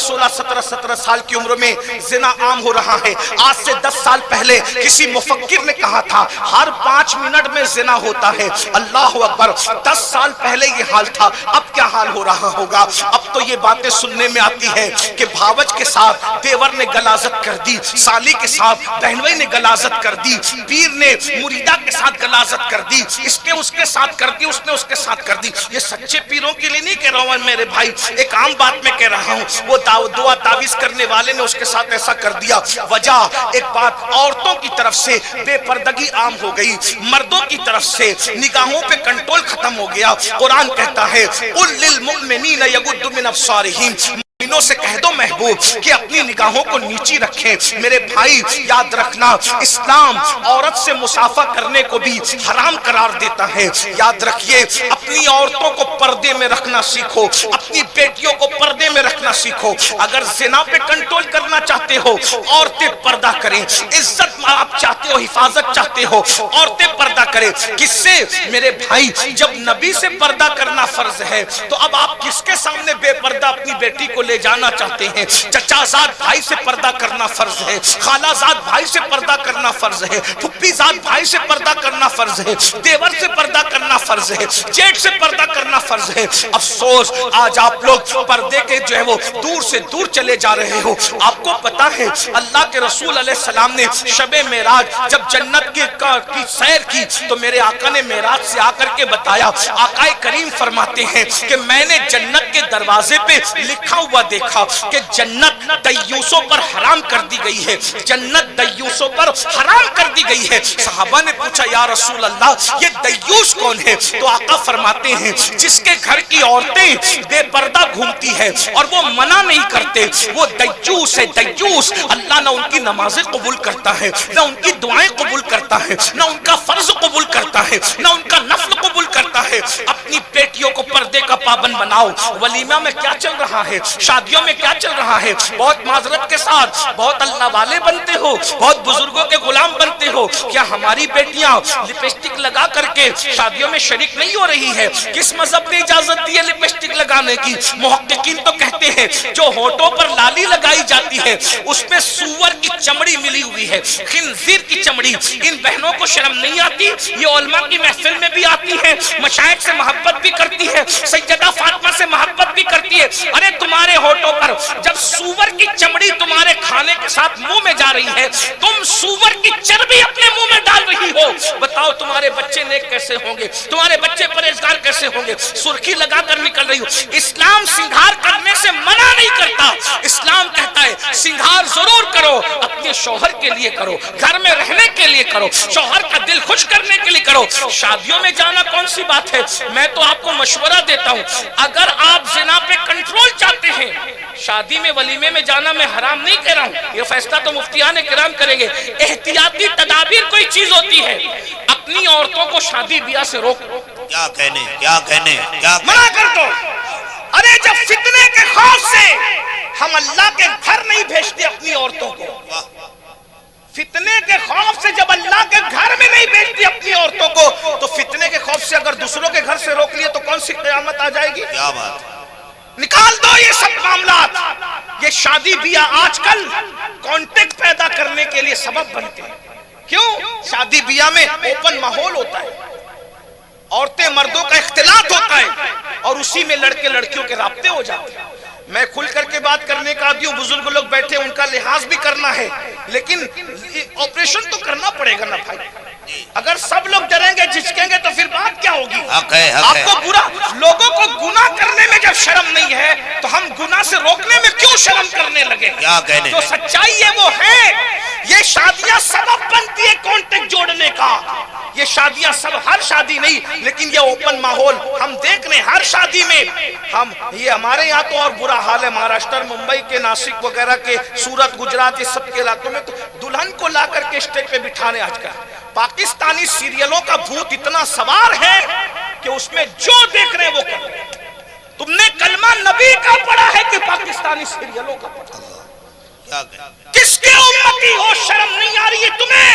17 سال کی عمر میں زنا عام ہو رہا ہے۔ آج سے 10 سال پہلے کسی مفکر نے کہا تھا ہر 5 منٹ میں زنا ہوتا ہے۔ اللہ اکبر، 10 سال پہلے یہ حال تھا، اب کیا حال ہو رہا ہوگا؟ اب تو یہ باتیں سننے میں آتی ہے کہ بھاوج کے ساتھ دیور نے غلاظت کر دی، سالی کے ساتھ بہنوئی نے غلاظت کر دی، پیر نے مریدہ کے ساتھ غلاظت کر دی، اس نے اس کے ساتھ کر دی، اس نے اس کے ساتھ کر دی۔ یہ سچے پیروں کے لیے نہیں کہہ رہا ہوں میرے بھائی، ایک عام بات میں کہہ رہا ہوں۔ وہ دعا تعویذ کرنے والے نے اس کے ساتھ ایسا کر دیا۔ وجہ ایک بات، عورتوں کی طرف سے بے پردگی عام ہو گئی، مردوں کی طرف سے نگاہوں پہ کنٹرول ختم ہو گیا۔ قرآن کہتا ہے قُل لِّلْمُؤْمِنِينَ يَغُضُّوا مِنْ أَبْصَارِهِمْ، مومنوں سے کہہ دو محبوب کہ اپنی نگاہوں کو نیچی رکھیں۔ میرے بھائی یاد رکھنا، اسلام عورت سے مصافحہ کرنے کو بھی حرام قرار دیتا ہے۔ یاد رکھیے اپنی عورتوں کو پردے میں رکھنا سیکھو، اپنی بیٹیوں کو پردے میں رکھنا سیکھو۔ اگر زنا پہ کنٹرول کرنا چاہتے ہو عورتیں پردہ کریں، عزت آپ چاہتے ہو، حفاظت چاہتے ہو، عورتیں پردہ کریں۔ کس سے؟ میرے بھائی جب نبی سے پردہ کرنا فرض ہے تو اب آپ کس کے سامنے بے پردہ اپنی بیٹی کو لے جانا چاہتے ہیں؟ چچا زاد بھائی سے پردہ کرنا فرض ہے، خالہ زاد بھائی سے پردہ کرنا فرض ہے، پھپھی زاد بھائی سے پردہ کرنا فرض ہے، دیور سے پردہ کرنا فرض ہے، جیٹ سے پردہ کرنا فرض ہے۔ افسوس آج آپ لوگ پردے کے جو ہے وہ دور سے دور چلے جا رہے ہو۔ آپ کو پتا ہے اللہ کے رسول علیہ السلام نے شب معراج جب جنت کی سیر کی تو میرے آقا نے معراج سے آ کر کے بتایا، آقا کریم فرماتے ہیں کہ میں نے جنت کے دروازے پہ لکھا ہوا دیکھا کہ جنت دیوسوں پر حرام کر دی گئی ہے، جنت دیوسوں پر حرام کر دی گئی ہے۔ صحابہ نے پوچھا یا رسول اللہ یہ دیوس کون ہے؟ تو آقا فرماتے ہیں جس کے گھر کی عورتیں بے پردہ گھومتی ہے اور وہ منع نہیں کرتے، وہ دیوس ہے۔ دیوس اللہ نہ ان کی نمازیں قبول کرتا ہے، نہ ان کی دعائیں قبول کرتا ہے، نہ ان کا فرض قبول کرتا ہے، نہ ان کا نفل قبول کرتا ہے۔ اپنی بیٹیوں کو پردے کا پابند بناؤ۔ ولیمہ میں کیا چل رہا ہے، شادیوں میں کیا چل رہا ہے؟ بہت معذرت کے ساتھ بہت اللہ والے بنتے ہو، بہت بزرگوں کے غلام بنتے ہو، کیا ہماری بیٹیاں لپسٹک لگا کر کے شادیوں میں شریک نہیں ہو رہی ہے؟ کس مذہب نے اجازت دی ہے لپسٹک لگانے کی؟ محققین تو کہتے ہیں جو ہونٹوں پر لالی لگائی جاتی ہے اس میں سور کی چمڑی ملی ہوئی ہے، خنزیر کی چمڑی۔ ان بہنوں کو شرم نہیں آتی؟ یہ علماء کی محفل میں بھی آتی ہے، مشائخ سے محبت بھی کرتی ہے، سیدہ فاطمہ سے محبت بھی کرتی ہے. ارے تمہارے ہونٹوں پر جب سور کی چمڑی تمہارے کھانے کے ساتھ منہ میں جا رہی ہے, تم سور کی چربی اپنے منہ میں ڈال رہی ہو, بتاؤ تمہارے بچے نیک کیسے ہوں گے, تمہارے بچے پرہیزگار کیسے ہوں گے؟ سرخی لگا کر نکل رہی ہو. اسلام سنگھار کرنے سے منع نہیں کرتا, اسلام کہتا ہے سنگھار ضرور کرو, اپنے شوہر کے لیے کرو, گھر میں رہنے کے لیے کرو, شوہر کا دل خوش کرنے کے لیے کرو. شادیوں میں جانا کون سی بات ہے؟ میں تو آپ کو مشورہ دیتا ہوں, اگر آپ زنا پہ کنٹرول چاہتے ہیں, شادی میں ولیمے میں جانا میں حرام نہیں کہہ رہا ہوں, یہ فیصلہ تو مفتیان کرام کریں گے. احتیاطی تدابیر کوئی چیز ہوتی ہے, اپنی عورتوں کو شادی بیاہ سے روکو. کیا کہنے کیا کہنے کیا منع کر دو. ارے جب فتنے کے خوف سے ہم اللہ کے گھر نہیں بھیجتے اپنی عورتوں کو, فتنے کے خوف سے جب اللہ کے گھر میں نہیں بھیجتی اپنی عورتوں کو, تو فتنے کے خوف سے اگر دوسروں کے گھر سے روک لیے تو کون سی قیامت آ جائے گی؟ کیا بات ہے. نکال دو یہ سب معاملات. یہ شادی بیاہ آج کل کانٹیکٹ پیدا کرنے کے لیے سبب بنتے ہیں. کیوں؟ شادی بیاہ میں اوپن ماحول ہوتا ہے, عورتیں مردوں کا اختلاط ہوتا ہے, اور اسی میں لڑکے لڑکیوں کے رابطے ہو جاتے ہیں. میں کھل کر کے بات کرنے کا عادی ہوں, بزرگ لوگ بیٹھے ان کا لحاظ بھی کرنا ہے, لیکن آپریشن تو کرنا پڑے گا نا بھائی. اگر سب لوگ ڈریں گے جھجکیں گے تو پھر بات کیا ہوگی؟ حق ہے, حق آپ ہے. کو برا, لوگوں کو گناہ کرنے میں جب شرم نہیں ہے تو ہم گناہ سے روکنے میں کیوں شرم کرنے لگے؟ کیا کہنے. جو سچائی ہے وہ ہے, یہ شادیاں سبب بنتی ہے کانٹیکٹ جوڑنے کا. یہ شادیاں سب, ہر شادی نہیں, لیکن یہ اوپن ماحول ہم دیکھ رہے ہیں ہر شادی میں. ہم یہ ہمارے یہاں تو اور برا حال ہے, مہاراشٹر, ممبئی کے, ناسک وغیرہ کے, سورت, گجرات, یہ سب کے علاقوں میں تو دلہن کو لا کر کے اسٹیج پہ بٹھانے. آج کل پاکستانی سیریلوں کا بھوت اتنا سوار ہے کہ اس میں جو دیکھ رہے ہیں وہ کر رہے ہیں. تم نے کلمہ نبی کا پڑھا ہے کہ پاکستانی سیریلوں کا پڑھا؟ کیا کہنے. کس کے امتی ہو, شرم نہیں آ رہی ہے تمہیں؟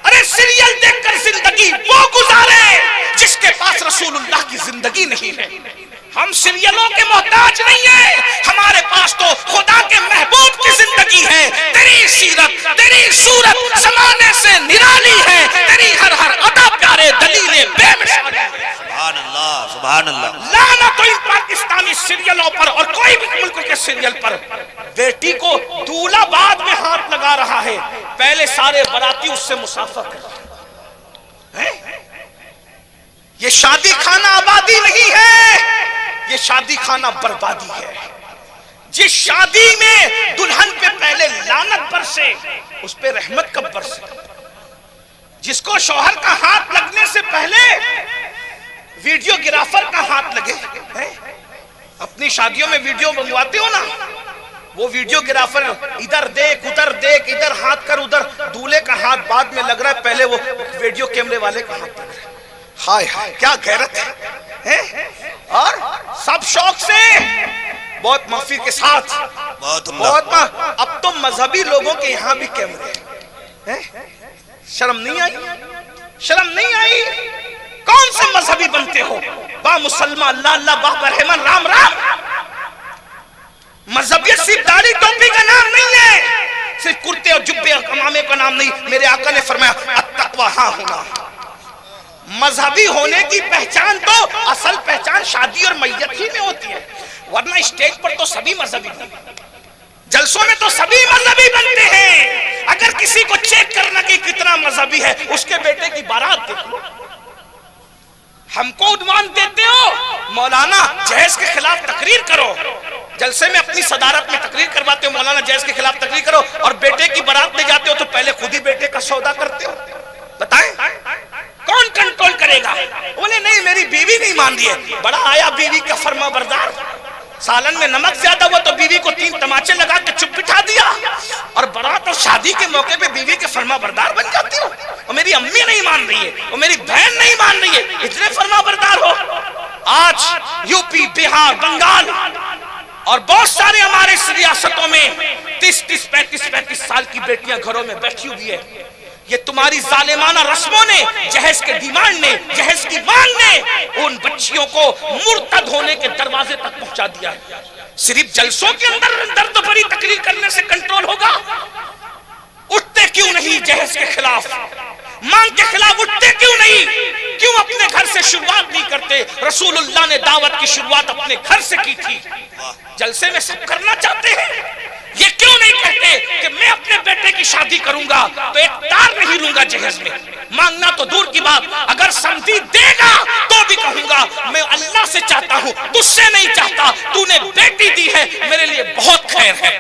ارے سیریل دیکھ کر زندگی وہ گزارے جس کے پاس رسول اللہ کی زندگی نہیں ہے. ہم سیریلوں کے محتاج نہیں ہیں, ہمارے پاس تو خدا کے محبوب کی زندگی ہے. تیری سیرت, تیری صورت زمانے سے نرالی ہے, تیری ہر ہر ادا پیارے دلیلیں بے مثال ہیں. سبحان اللہ, سبحان اللہ. لعنت ان پاکستانی سیریلوں پر اور کوئی بھی ملک کے سیریل پر. بیٹی کو دولہا بعد میں ہاتھ لگا رہا ہے, پہلے سارے باراتی اس سے مسافر کر رہے ہیں. یہ شادی خانہ آبادی نہیں ہے, یہ شادی خانہ بربادی ہے. جس شادی میں دلہن پہ پہلے لعنت برسے اس پہ رحمت کب برسے؟ جس کو شوہر کا ہاتھ لگنے سے پہلے ویڈیو گرافر کا ہاتھ لگے. اپنی شادیوں میں ویڈیو بنواتے ہو نا, وہ ویڈیو گرافر ادھر دیکھ ادھر دیکھ, ادھر ہاتھ کر ادھر, دولہے کا ہاتھ بعد میں لگ رہا ہے, پہلے وہ ویڈیو کیمرے والے کا ہاتھ لگ رہا ہے. ہائے ہائے کیا غیرت ہے. اور سب شوق سے, بہت معافی کے ساتھ, بہت. اب تو مذہبی لوگوں کے یہاں بھی کیمرے ہیں. شرم نہیں آئی, شرم نہیں آئی. کون سے مذہبی بنتے ہو؟ با مسلمان, اللہ اللہ, با برحمن, رام رام. مذہبیت صرف داڑھی ٹوپی کا نام نہیں ہے, صرف کرتے اور جبے اور امامے کا نام نہیں. میرے آقا نے فرمایا التقوی ہاں ہونا. مذہبی ہونے کی پہچان تو اصل پہچان شادی اور میت ہی میں ہوتی ہے, ورنہ اسٹیج پر تو سبھی مذہبی بنتے ہیں, جلسوں میں تو سبھی مذہبی بنتے ہیں. اگر کسی کو چیک کرنا کہ کتنا مذہبی ہے, اس کے بیٹے کی بارات دیکھ لو. ہم کو عنوان دیتے ہو مولانا جہیز کے خلاف تقریر کرو, جلسے میں اپنی صدارت میں تقریر کرواتے ہو مولانا جہیز کے خلاف تقریر کرو, اور بیٹے کی بارات لے جاتے ہو تو پہلے خود ہی بیٹے کا سودا کرتے ہو. بتائیں کون کنٹرول کرے گا؟ بولے نہیں میری بیوی نہیں مان رہی ہے. بڑا آیا بیوی کا فرما بردار, سالن میں نمک زیادہ ہوا تو بیوی کو 3 تماچے لگا کے چپ بٹھا دیا, اور بارات اور شادی کے موقع پہ بیوی کے فرما بردار بن جاتی ہو. اور میری امی نہیں مان رہی ہے, اور میری بہن نہیں مان رہی ہے, اتنے فرما بردار ہو. آج یو پی, بہار, بنگال اور بہت سارے ہمارے ریاستوں میں 30-30, 35-35 سال کی بیٹیاں گھروں میں بیٹھی ہوئی ہے. یہ تمہاری ظالمانہ رسموں نے, جہیز کے ڈیمانڈ نے, جہیز کی مانگ نے ان بچیوں کو مرتد ہونے کے دروازے تک پہنچا دیا ہے. صرف جلسوں کے اندر درد بھری تقریر کرنے سے کنٹرول ہوگا؟ اٹھتے کیوں نہیں جہیز کے خلاف؟ مانگ کے خلاف اٹھتے کیوں نہیں؟ کیوں اپنے گھر سے شروعات نہیں کرتے؟ رسول اللہ نے دعوت کی شروعات اپنے گھر سے کی تھی. جلسے میں سب کرنا چاہتے ہیں، یہ کیوں نہیں کہتے کہ میں اپنے بیٹے کی شادی کروں گا تو ایک تار نہیں لوں گا جہیز میں؟ مانگنا تو دور کی بات، اگر سمجھی دے گا تو بھی کہوں گا میں اللہ سے چاہتا ہوں، تجھ سے نہیں چاہتا. تو نے بیٹی دی ہے، میرے لیے بہت خیر ہے.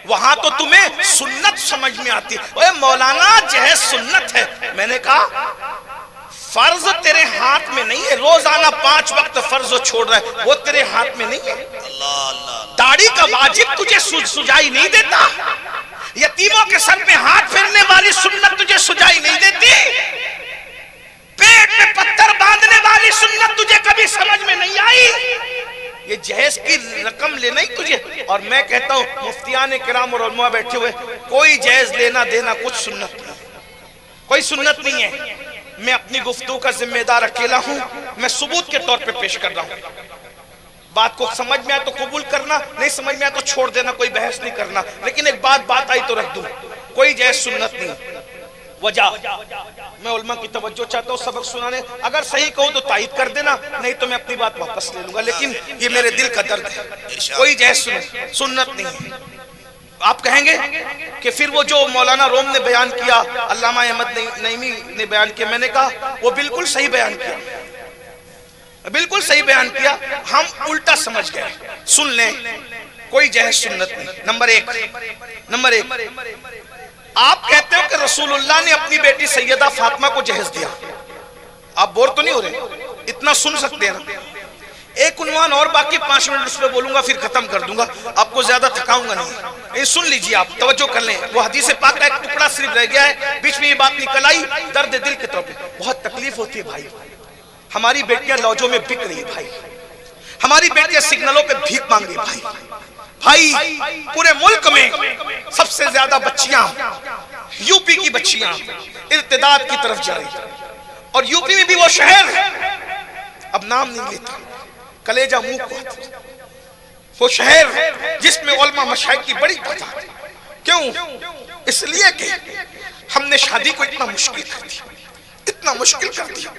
وہاں تو تمہیں سنت سمجھ میں آتی. اے مولانا جہیز سنت ہے. میں نے کہا فرض تیرے ہاتھ میں نہیں ہے، روزانہ 5 وقت فرض چھوڑ رہا ہے، وہ تیرے ہاتھ میں نہیں ہے. داڑھی کا واجب تجھے سجائی نہیں دیتا، یتیموں کے سر پہ ہاتھ پھیرنے والی سنت تجھے سجائی نہیں دیتی، پیٹ میں پتھر باندھنے والی سنت تجھے کبھی سمجھ میں نہیں آئی. یہ جہیز کی رقم لینا ہی تجھے. اور میں کہتا ہوں مفتیان کرام اور علماء بیٹھے ہوئے، کوئی جہیز لینا دینا کچھ سنت نہیں، کوئی سنت نہیں ہے. میں اپنی گفتگو کا ذمہ دار اکیلا ہوں، میں ثبوت کے طور پہ پیش کر رہا ہوں. بات کو سمجھ میں آئے تو قبول کرنا، نہیں سمجھ میں آئے تو چھوڑ دینا، کوئی بحث نہیں کرنا. لیکن ایک بات آئی تو رکھ دوں، کوئی جہیز سنت نہیں. وجہ میں علماء کی توجہ چاہتا ہوں سبق سنانے، اگر صحیح کہوں تو تائید کر دینا، نہیں تو میں اپنی بات واپس لے لوں گا. لیکن یہ میرے دل کا درد ہے، کوئی جہیز سنت نہیں ہے. آپ کہیں گے کہ پھر وہ جو مولانا روم نے بیان کیا، علامہ احمد نعیمی نے بیان کیا، میں نے کہا وہ بالکل صحیح بیان کیا، بالکل صحیح بیان کیا. ہم الٹا سمجھ گئے. سن لیں، کوئی جہیز سنت نہیں. نمبر ایک آپ کہتے ہو کہ رسول اللہ نے اپنی بیٹی سیدہ فاطمہ کو جہیز دیا. آپ بور تو نہیں ہو رہے؟ اتنا سن سکتے ہیں نا. ایک عنوان اور باقی 5 منٹ اس پہ بولوں گا، پھر ختم کر دوں گا، آپ کو زیادہ تھکاؤں گا نہیں. سن لیجئے، آپ توجہ کر لیں. وہ حدیث پاک کا ایک ٹکڑا صرف رہ گیا ہے، بیچ میں یہ بات نکل آئی، درد دل کے طور پہ. بہت تکلیف ہوتی ہے بھائی، ہماری بیٹیاں لوجوں میں بک رہی ہے بھائی، ہماری بیٹیاں سگنلوں پہ بھیک مانگ رہی ہے بھائی. پورے ملک میں سب سے زیادہ بچیاں یو پی کی بچیاں ارتداد کی طرف جا رہی، اور یو پی میں بھی وہ شہر، اب نام نہیں لیتا، کلیجہ منہ کو، وہ شہر جس میں علماء مشائخ کی بڑی تعداد. کیوں؟ اس لیے کہ ہم نے شادی کو اتنا مشکل کر دیا، اتنا مشکل کر دیا.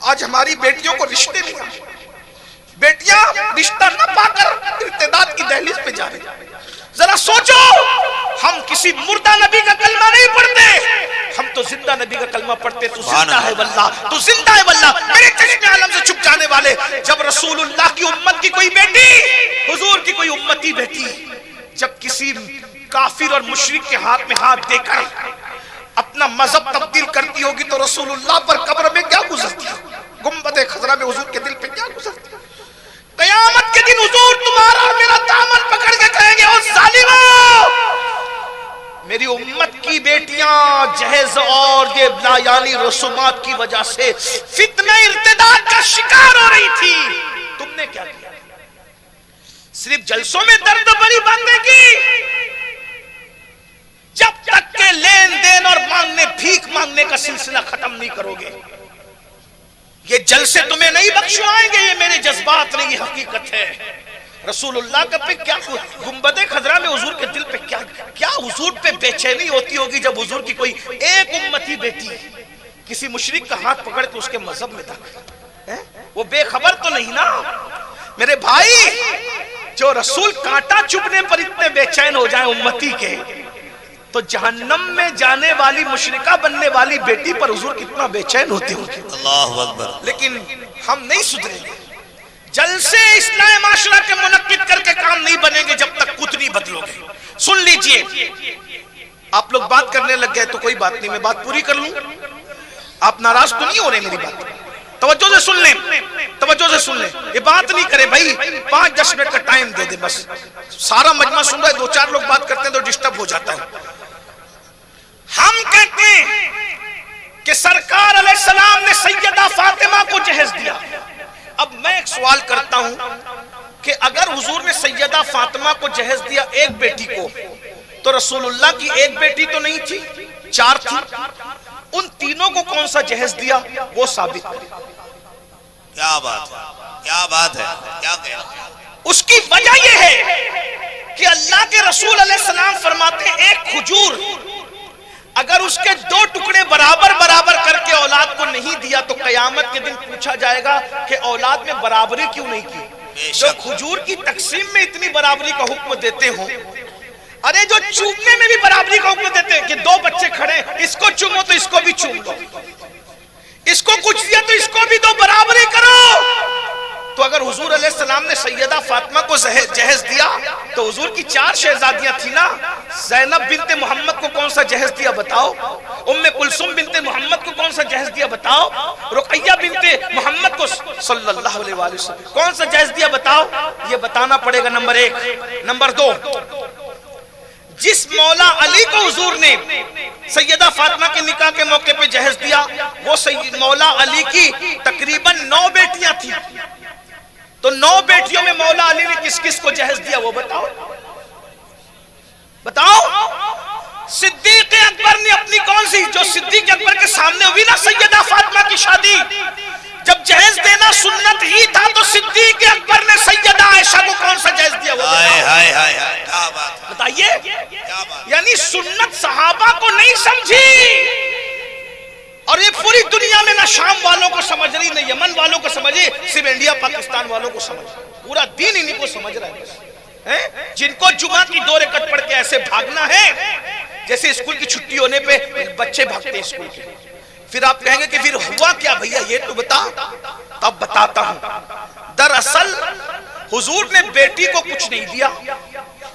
آج ہماری بیٹیوں کو رشتے نہیں آتے، بیٹیاں رشتہ نہ پا کر ارتداد کی دہلیز پہ جا رہی. ذرا سوچو، ہم کسی مردہ نبی کا کلمہ نہیں پڑھتے، ہم تو زندہ نبی کا کلمہ پڑھتے. تو زندہ ہے واللہ، تو زندہ ہے واللہ. میرے چشم عالم سے چھپ جانے والے، جب رسول اللہ کی امت کی کوئی بیٹی، حضور کی کوئی امتی بیٹی، جب کسی کافر اور مشرک کے ہاتھ میں ہاتھ دے کر اپنا مذہب تبدیل کرتی ہوگی تو رسول اللہ پر قبر میں کیا گزرتی ہے، گنبد خضرا میں حضور کے دل پہ کیا گزرتی ہے. قیامت کے دن حضور تمہارا اور میرا دامن پکڑ کے کہیں گے، او ظالموں، میری امت کی بیٹیاں جہیز اور یہ لایانی رسومات کی وجہ سے فتنہ ارتداد کا شکار ہو رہی تھی، تم نے کیا کیا؟ صرف جلسوں میں درد بری باتیں کی. جب تک کہ لین دین اور مانگنے بھیک مانگنے کا سلسلہ ختم نہیں کرو گے، یہ جلسے تمہیں نہیں بخشوائیں گے. یہ میرے جذبات نہیں، یہ حقیقت ہے. رسول اللہ کا پہ کیا گنبد خضرا میں حضور کے دل پہ کیا حضور پہ بے چینی ہوتی ہوگی جب حضور کی کوئی ایک امتی بیٹی کسی مشرک کا ہاتھ پکڑ کے اس کے مذہب میں داخل. وہ بے خبر تو نہیں نا میرے بھائی. جو رسول کانٹا چبھنے پر اتنے بے چین ہو جائیں امتی کے، تو جہنم میں جانے والی مشرکہ بننے والی بیٹی پر حضور کتنا بے چین ہوتے ہوں گے. اللہ اکبر. لیکن ہم نہیں سدھریں گے. جلسے اصلاح معاشرہ کے منعقد کر کے کام نہیں بنیں گے جب تک خود نہیں بدلو گے. سن لیجئے، آپ لوگ بات کرنے لگ گئے تو کوئی بات نہیں، میں بات پوری کر لوں. آپ ناراض تو نہیں ہو رہے میری بات؟ توجہ سے سن لیں، توجہ سے سن لیں. یہ بات نہیں کرے بھائی، 5-10 منٹ کا ٹائم دے دے بس. سارا مجمع سن رہا ہے، 2-4 لوگ بات کرتے ہیں تو ڈسٹرب ہو جاتا ہے. ہم کہتے ہیں کہ سرکار علیہ السلام نے سیدہ فاطمہ کو جہیز دیا. اب میں ایک سوال کرتا ہوں کہ اگر حضور نے سیدہ فاطمہ کو جہیز دیا ایک بیٹی کو، تو رسول اللہ کی ایک بیٹی تو نہیں تھی، 4 تھی. ان تینوں کو کون سا جہیز دیا وہ ثابت کرے. کیا بات ہے، کیا بات ہے، کیا کہا. اس کی وجہ یہ ہے کہ اللہ کے رسول علیہ السلام فرماتے ہیں ایک کھجور اگر اس کے 2 ٹکڑے برابر برابر کر کے اولاد کو نہیں دیا تو قیامت کے دن پوچھا جائے گا کہ اولاد میں برابری کیوں نہیں کی؟ جو کھجور کی تقسیم میں اتنی برابری کا حکم دیتے ہوں، ارے جو چومنے میں بھی برابری کا حکم دیتے ہیں کہ 2 بچے کھڑے، اس کو چومو تو اس کو بھی چوم دو، اس کو کچھ دیا تو اس کو بھی دو، برابری کرو۔ تو اگر حضور علیہ السلام نے سیدہ فاطمہ کو جہیز دیا تو حضور کی 4 شہزادیاں تھیں نا، زینب بنت محمد کو کون سا جہیز دیا بتاؤ؟ ام کلثوم بنت محمد کو کون سا جہیز دیا بتاؤ؟ رقیہ بنت محمد کو صلی اللہ علیہ وآلہ وسلم کون سا جہیز دیا بتاؤ؟ یہ بتانا پڑے گا، نمبر 1۔ نمبر 2، جس مولا علی کو حضور نے سیدہ فاطمہ کے نکاح کے موقع پہ جہیز دیا، وہ مولا علی کی تقریباً 9 بیٹیاں تھیں، تو 9 بیٹیوں میں مولا علی نے کس کس کو جہیز دیا وہ بتاؤ؟ بتاؤ۔ صدیق اکبر نے اپنی کون سی، جو صدیق اکبر کے سامنے ہوئی نا سیدہ فاطمہ کی شادی، جب جہیز دینا سنت ہی تھا تو صدیق اکبر نے سیدہ عائشہ کو کون سا جہیز دیا وہ بتائیے؟ یعنی سنت صحابہ کو نہیں سمجھی، اور یہ پوری دنیا میں نہ شام والوں کو سمجھ رہی، نہ یمن والوں کو سمجھے، صرف انڈیا پاکستان والوں کو سمجھ، پورا دین انہیں کو سمجھ رہا ہے، جن کو جمعہ کی 2 رکعت پڑھ کے ایسے بھاگنا ہے جیسے اسکول کی چھٹی ہونے پہ بچے بھاگتے ہیں اسکول کے۔ پھر آپ کہیں گے کہ پھر ہوا کیا بھیا یہ تو بتا، تب بتاتا ہوں۔ دراصل حضور نے بیٹی کو کچھ نہیں دیا،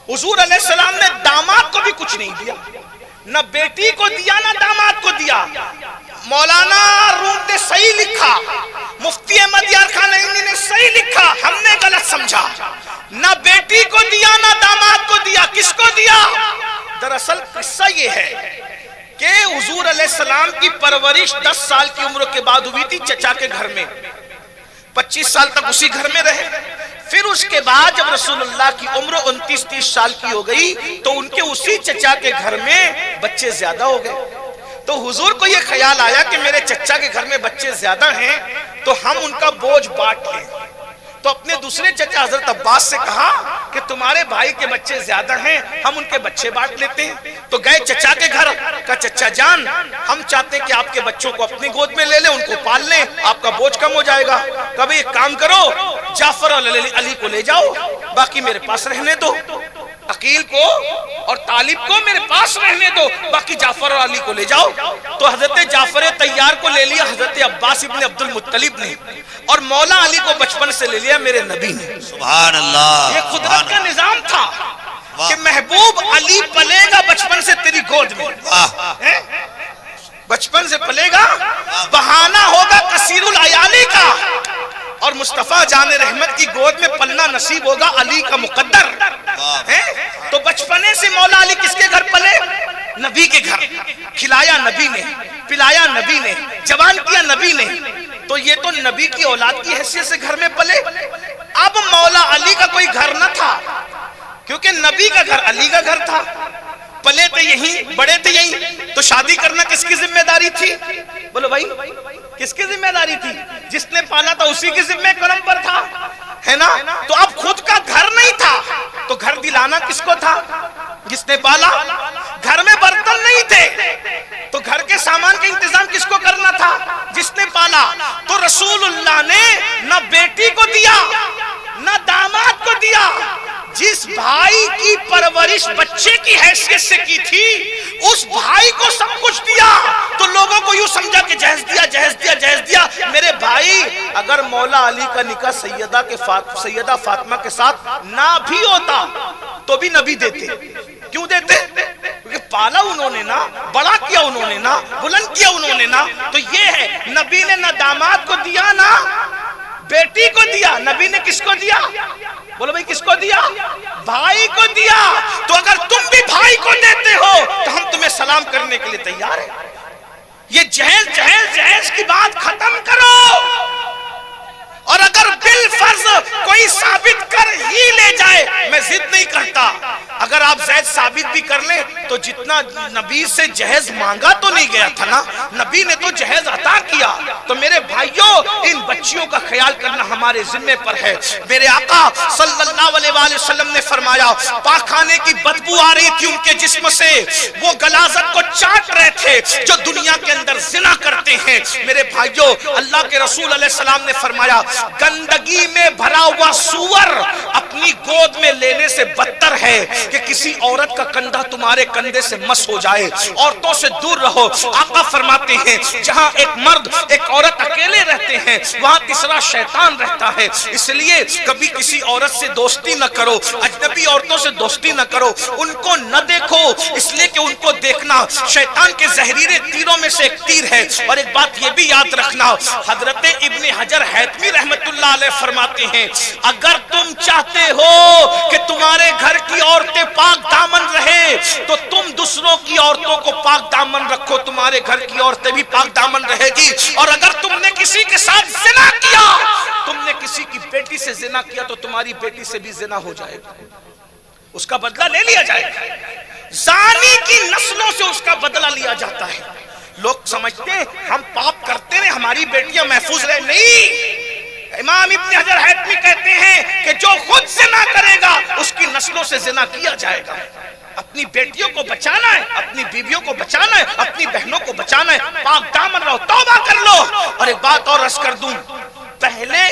حضور علیہ السلام نے داماد کو بھی کچھ نہیں دیا، نہ بیٹی کو دیا نہ داماد کو دیا۔ مولانا روم نے صحیح لکھا، مفتی احمد یار خان نے صحیح لکھا، ہم نے غلط سمجھا، نہ بیٹی کو دیا نہ داماد کو دیا۔ کس کو دیا؟ دراصل قصہ یہ ہے کہ حضور علیہ السلام کی پرورش 10 سال کی عمر کے بعد ہوئی تھی چچا کے گھر میں، 25 سال تک اسی گھر میں رہے۔ پھر اس کے بعد جب رسول اللہ کی عمر 29-30 سال کی ہو گئی تو ان کے اسی چچا کے گھر میں بچے زیادہ ہو گئے، تو حضور کو یہ خیال آیا کہ میرے چچا کے گھر میں بچے زیادہ ہیں تو ہم ان کا بوجھ بانٹ لیں۔ تو اپنے دوسرے چچا حضرت عباس سے کہا کہ تمہارے بھائی کے بچے زیادہ ہیں، ہم ان کے بچے بانٹ لیتے ہیں۔ تو گئے چچا کے گھر، کہا چچا جان ہم چاہتے ہیں کہ آپ کے بچوں کو اپنی گود میں لے لیں، ان کو پال لیں، آپ کا بوجھ کم ہو جائے گا۔ کبھی ایک کام کرو، جعفر اور علی کو لے جاؤ، باقی میرے پاس رہنے دو، عقیل کو اور طالب کو میرے پاس رہنے دو، باقی جعفر اور علی کو لے جاؤ۔ تو حضرت جعفر طیار کو لے لیا حضرت عباس ابن عبد المطلب نے، اور مولا علی کو بچپن سے لے لیا میرے نبی نے۔ سبحان اللہ، یہ قدرت کا نظام تھا کہ محبوب علی پلے گا بچپن سے تیری گود میں، بچپن سے پلے گا، بہانہ ہوگا کثیر العیالی کا، اور مصطفیٰ جان رحمت کی گود میں پلنا نصیب ہوگا علی کا مقدر۔ تو بچپنے سے مولا علی کس کے گھر پلے؟ نبی کے گھر، کھلایا نبی نے، پلایا نبی نے، جوان کیا نبی نے، تو یہ تو نبی کی اولاد کی حیثیت سے گھر میں پلے۔ اب مولا علی کا کوئی گھر نہ تھا کیونکہ نبی کا گھر علی کا گھر تھا، پلے تھے یہیں، بڑے تھے یہیں، تو شادی کرنا کس کی ذمہ داری تھی؟ بولو بھائی کس کی ذمہ داری تھی؟ جس نے پالا تھا اسی کی ذمہ کرم پر تھا، ہے نا؟ تو اب خود کا گھر نہیں تھا تو گھر دلانا کس کو تھا؟ جس نے پالا۔ گھر میں برتن نہیں تھے تو گھر کے سامان کا انتظام کس کو کرنا تھا؟ جس نے پالا۔ تو رسول اللہ نے نہ بیٹی کو دیا نہ داماد کو دیا، جس بھائی کی پرورش بچے کی حیثیت سے کی تھی اس بھائی کو سب کچھ دیا۔ تو لوگوں کو یوں سمجھا کہ جہیز دیا جہیز دیا جہیز دیا۔ میرے بھائی اگر مولا علی کا نکاح سیدہ فاطمہ کے ساتھ نہ بھی ہوتا تو بھی نبی دیتے۔ کیوں دیتے؟ کیونکہ پالا انہوں نے نا، بڑا کیا انہوں نے نا، بلند کیا انہوں نے نا۔ تو یہ ہے نبی نے نہ داماد کو دیا نہ بیٹی کو دیا، نبی نے کس کو دیا؟ بولو بھائی کس کو دیا؟ بھائی کو دیا۔ تو اگر تم بھی بھائی کو دیتے ہو تو ہم تمہیں سلام کرنے کے لیے تیار ہیں۔ یہ جہیز جہیز جہیز کی بات ختم کرو، اور اگر بالفرض کوئی ثابت کر ہی لے جائے، میں ضد نہیں کرتا، اگر آپ زید ثابت بھی کر لیں تو جتنا نبی سے جہیز مانگا تو تو نہیں گیا تھا نا, نبی نے تو جہیز عطا کیا. تو میرے بھائیوں ان بچیوں کا خیال کرنا ہمارے ذمے پر ہے. میرے آقا صلی اللہ علیہ وآلہ وسلم نے فرمایا پاخانے کی بدبو آ رہی تھی ان کے جسم سے, وہ غلاظت کو چاٹ رہے تھے جو دنیا کے اندر زنا کرتے ہیں. میرے بھائیوں اللہ کے رسول علیہ السلام نے فرمایا گندگی میں بھرا ہوا سور اپنی گود میں لینے سے بدتر ہے کہ کسی عورت کا کندھا تمہارے کندھے سے مس ہو جائے. عورتوں سے دور رہو. آقا فرماتے ہیں جہاں ایک مرد ایک عورت اکیلے رہتے ہیں وہاں تیسرا شیطان رہتا ہے. اس لیے کبھی کسی عورت سے دوستی نہ کرو, اجنبی عورتوں سے دوستی نہ کرو, ان کو نہ دیکھو, اس لیے کہ ان کو دیکھنا شیطان کے زہریلے تیروں میں سے ایک تیر ہے. اور ایک بات یہ بھی یاد رکھنا, حضرت ابن حجر حیتمی رحمت اللہ علیہ فرماتے ہیں اگر تم چاہتے ہو کہ تمہارے گھر کی عورتیں پاک دامن رہے تو تم دوسروں کی عورتوں کو پاک دامن رکھو, تمہارے گھر کی عورتیں بھی پاک دامن رہے گی. اور اگر تم نے کسی کے ساتھ زنا کیا, تم نے کسی کی بیٹی سے زنا کیا تو تمہاری بیٹی سے بھی زنا ہو جائے گا, اس کا بدلہ لے لیا جائے گا. زانی کی نسلوں سے اس کا بدلہ لیا جاتا ہے. لوگ سمجھتے ہیں ہم پاپ کرتے رہے ہماری بیٹیاں محفوظ رہے, نہیں. امام ابن حجر حیتمی کہتے ہیں کہ جو خود زنا کرے گا اس کی نسلوں سے زنا کیا جائے گا. اپنی بیٹیوں کو بچانا ہے, اپنی بیویوں کو بچانا ہے, اپنی بہنوں کو بچانا ہے. پاک دامن رہو, توبہ کر لو. اور ایک بات اور عرض کر دوں, پہلے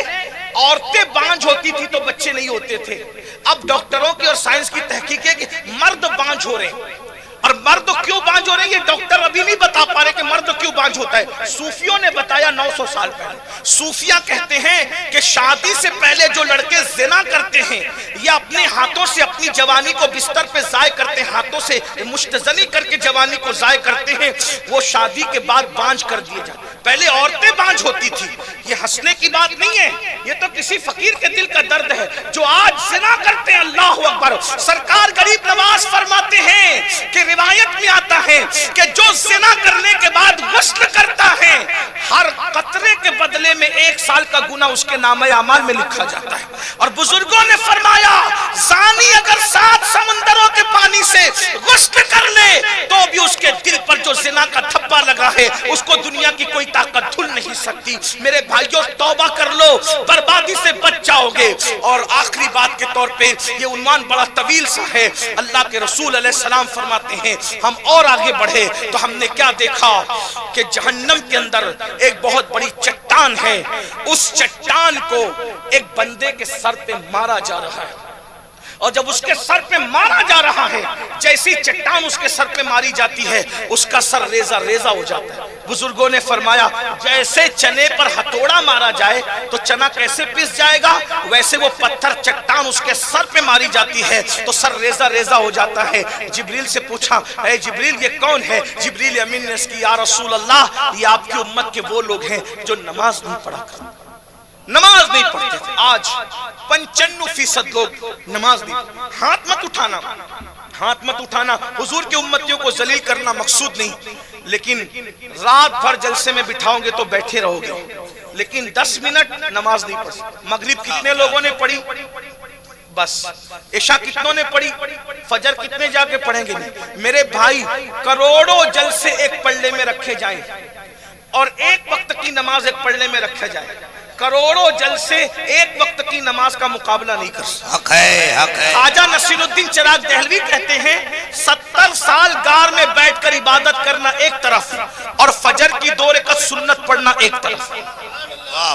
عورتیں بانجھ ہوتی تھی تو بچے نہیں ہوتے تھے. اب ڈاکٹروں کی اور سائنس کی تحقیق ہے کہ مرد بانجھ ہو رہے ہیں. اور مرد کیوں بانجھ ہو رہے ہیں یہ ڈاکٹر ابھی نہیں بتا پا رہے کہ مرد کیوں بانجھ ہوتا ہے. صوفیوں نے بتایا 900 سال پہلے. صوفیہ کہتے ہیں کہ شادی سے پہلے جو لڑکے زنا کرتے ہیں یا اپنے ہاتھوں سے اپنی جوانی کو بستر پہ ضائع کرتے ہیں, ہاتھوں سے مشتزنی کر کے جوانی کو ضائع کرتے ہیں, وہ شادی کے بعد بانجھ کر دیے جاتے. پہلے عورتیں بانجھ ہوتی تھی. یہ ہنسنے کی بات نہیں ہے, یہ تو کسی فقیر کے دل کا درد ہے جو آج زنا کرتے ہیں. اللہ اکبر. سرکار غریب نواز فرماتے ہیں کہ روایت میں آتا ہے کہ جو زنا کرنے کے بعد غسل کرتا ہے ہر قطرے کے بدلے میں 1 سال کا گناہ اس کے نامہ اعمال میں لکھا جاتا ہے. اور بزرگوں نے فرمایا زانی اگر 7 سمندروں کے پانی سے غسل کر لے تو بھی اس کے دل پر جو زنا کا تھپا لگا ہے اس کو دنیا کی کوئی طاقت دھل نہیں سکتی. میرے بھائیوں توبہ کر لو, بربادی سے بچ جاؤ گے. اور آخری بات کے طور پہ یہ عنوان بڑا طویل سا ہے. اللہ کے رسول علیہ السلام فرماتے ہیں ہم اور آگے بڑھے تو ہم نے کیا دیکھا کہ جہنم کے اندر ایک بہت بڑی چٹان ہے. اس چٹان کو ایک بندے کے سر پہ مارا جا رہا ہے, اور جب اس کے سر پہ مارا جا رہا ہے جیسی چٹان اس کے سر پہ ماری جاتی ہے اس کا سر ریزہ ریزہ ہو جاتا ہے. بزرگوں نے فرمایا جیسے چنے پر ہتھوڑا مارا جائے تو چنا کیسے پس جائے گا, ویسے وہ پتھر چٹان اس کے سر پہ ماری جاتی ہے تو سر ریزہ ریزہ ہو جاتا ہے. جبریل سے پوچھا اے جبریل یہ کون ہے؟ جبریل امین نے اس کی یا رسول اللہ یہ آپ کی امت کے وہ لوگ ہیں جو نماز نہیں پڑھا کرتے, نماز نہیں پڑھتے تھے. آج 95% لوگ نماز نہیں پڑھتے. ہاتھ مت اٹھانا, ہاتھ مت اٹھانا. حضور کی امتیوں کو ذلیل کرنا مقصود نہیں, لیکن رات بھر جلسے میں بٹھاؤں گے تو بیٹھے رہو گے, لیکن 10 منٹ نماز نہیں پڑھ. مغرب کتنے لوگوں نے پڑھی؟ بس. عشاء کتنوں نے پڑھی؟ فجر کتنے جا کے پڑھیں گے؟ نہیں. میرے بھائی کروڑوں جلسے ایک پلڑے میں رکھے جائیں اور ایک وقت کی نماز ایک پلڑے میں رکھا جائے, کروڑوں جلسے ایک وقت کی نماز کا مقابلہ نہیں کر سکتے. حق ہے, حق ہے. خواجہ نصیر الدین چراغ دہلوی کہتے ہیں 70 سال غار میں بیٹھ کر عبادت کرنا ایک طرف اور فجر کی 2 رکعت سنت پڑھنا ایک طرف.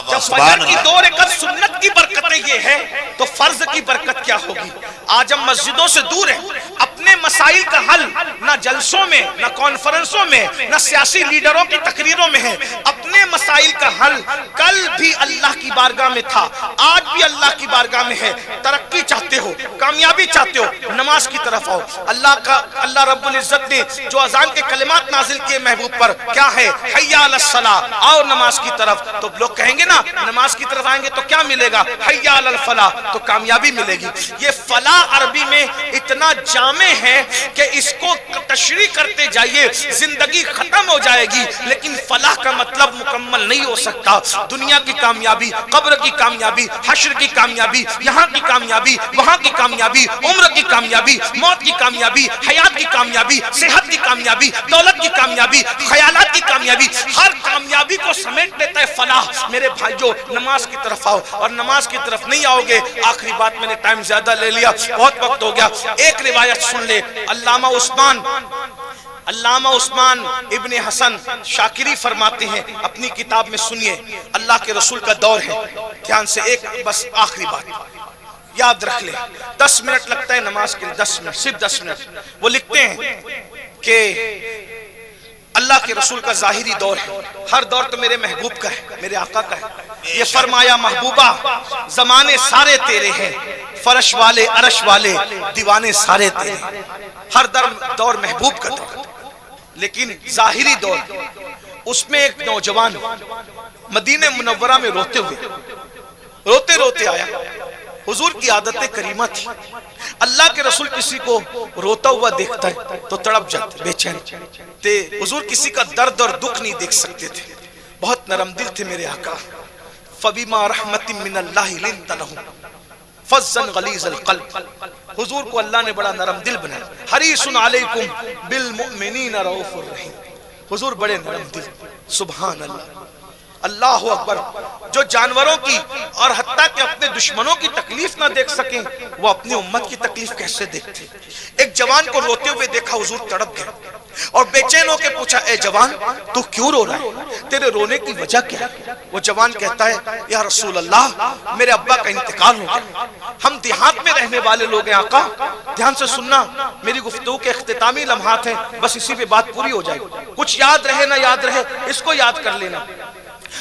جب فجر کی 2 رکعت سنت کی برکتیں یہ ہے تو فرض کی برکت کیا ہوگی. آج ہم مسجدوں سے دور ہیں, اپنے مسائل کا حل نہ جلسوں میں نہ کانفرنسوں میں نہ سیاسی لیڈروں کی تقریروں میں ہے. اپنے مسائل کا حل کل بھی اللہ کی بارگاہ میں تھا, آج بھی اللہ کی بارگاہ میں ہے. ترقی چاہتے ہو, کامیابی چاہتے ہو, نماز کی طرف آؤ. اللہ رب العزت نے جو اذان کے کلمات نازل کیے محبوب پر کیا ہے, حی علی الصلاۃ, آؤ نماز کی طرف. تو لوگ کہیں گے نا نماز کی طرف آئیں گے تو کیا ملے گا, حی علی الفلاح, تو کامیابی ملے گی. یہ فلاح عربی میں اتنا جامع ہے کہ اس کو تشریح کرتے جائیے زندگی ختم ہو جائے گی, لیکن فلاح کا مطلب مکمل مکمل نہیں ہو سکتا. دنیا کی کامیابی, قبر کی کامیابی, حشر کی کامیابی, یہاں کی کامیابی, وہاں کی کامیابی, عمر کی کامیابی, موت کی کامیابی, حیات کی کامیابی, صحت کی کامیابی, دولت کی کامیابی, خیالات کی کامیابی, ہر کامیابی کو سمیٹ لیتا ہے فلاح. میرے بھائیو نماز کی طرف آؤ, اور نماز کی طرف نہیں آؤ گے. آخری بات, میں نے ٹائم زیادہ لے لیا, بہت وقت ہو گیا. ایک روایت سن لے. علامہ عثمان ابن حسن شاکری فرماتے ہیں اپنی کتاب میں, سنیے, اللہ کے رسول کا دور ہے, دھیان سے, ایک بس آخری بات یاد رکھ لیں. 10 منٹ لگتا ہے نماز کے لیے, 10 منٹ, صرف 10 منٹ. وہ لکھتے ہیں کہ اللہ کے رسول کا ظاہری دور ہے, ہر دور تو میرے محبوب کا ہے, میرے آقا کا ہے. یہ فرمایا محبوبہ زمانے سارے تیرے ہیں, فرش والے عرش والے دیوانے سارے تیرے ہیں. ہر دور محبوب کا دور, لیکن ظاہری دور, اس میں ایک نوجوان مدینہ منورہ میں روتے روتے آیا. حضور کی عادت کریمہ تھی, اللہ کے رسول کسی کو روتا ہوا دیکھتا ہے تو تڑپ جاتے, بے چین تھے. حضور کسی کا درد اور دکھ نہیں دیکھ سکتے تھے, بہت نرم دل تھے میرے آقا. فَبِمَا رَحْمَةٍ مِّنَ اللَّهِ لِنْتَ لَهُمْ فَضًّا غَلِيظَ الْقَلْبِ. حضور کو اللہ نے بڑا نرم دل بنایا. حریصٌ علیکم بالمؤمنین رؤوف الرحیم. حضور بڑے نرم دل, سبحان اللہ, اللہ اکبر. جو جانوروں کی اور حتیٰ کہ اپنے دشمنوں کی تکلیف نہ دیکھ سکیں, وہ اپنی امت کی تکلیف کیسے دیکھتے. ایک جوان کو روتے ہوئے دیکھا, حضور تڑپ گئے اور بے چین ہو کے پوچھا, اے جوان تو کیوں رو رہا ہے, تیرے رونے کی وجہ کیا ہے؟ وہ جوان کہتا ہے, یا رسول اللہ میرے ابا کا انتقال ہو گیا, ہم دیہات میں رہنے والے لوگ ہیں. آقا دھیان سے سننا, میری گفتگو کے اختتامی لمحات ہیں, بس اسی پہ بات پوری ہو جائے گی. کچھ یاد رہے نہ یاد رہے, اس کو یاد کر لینا.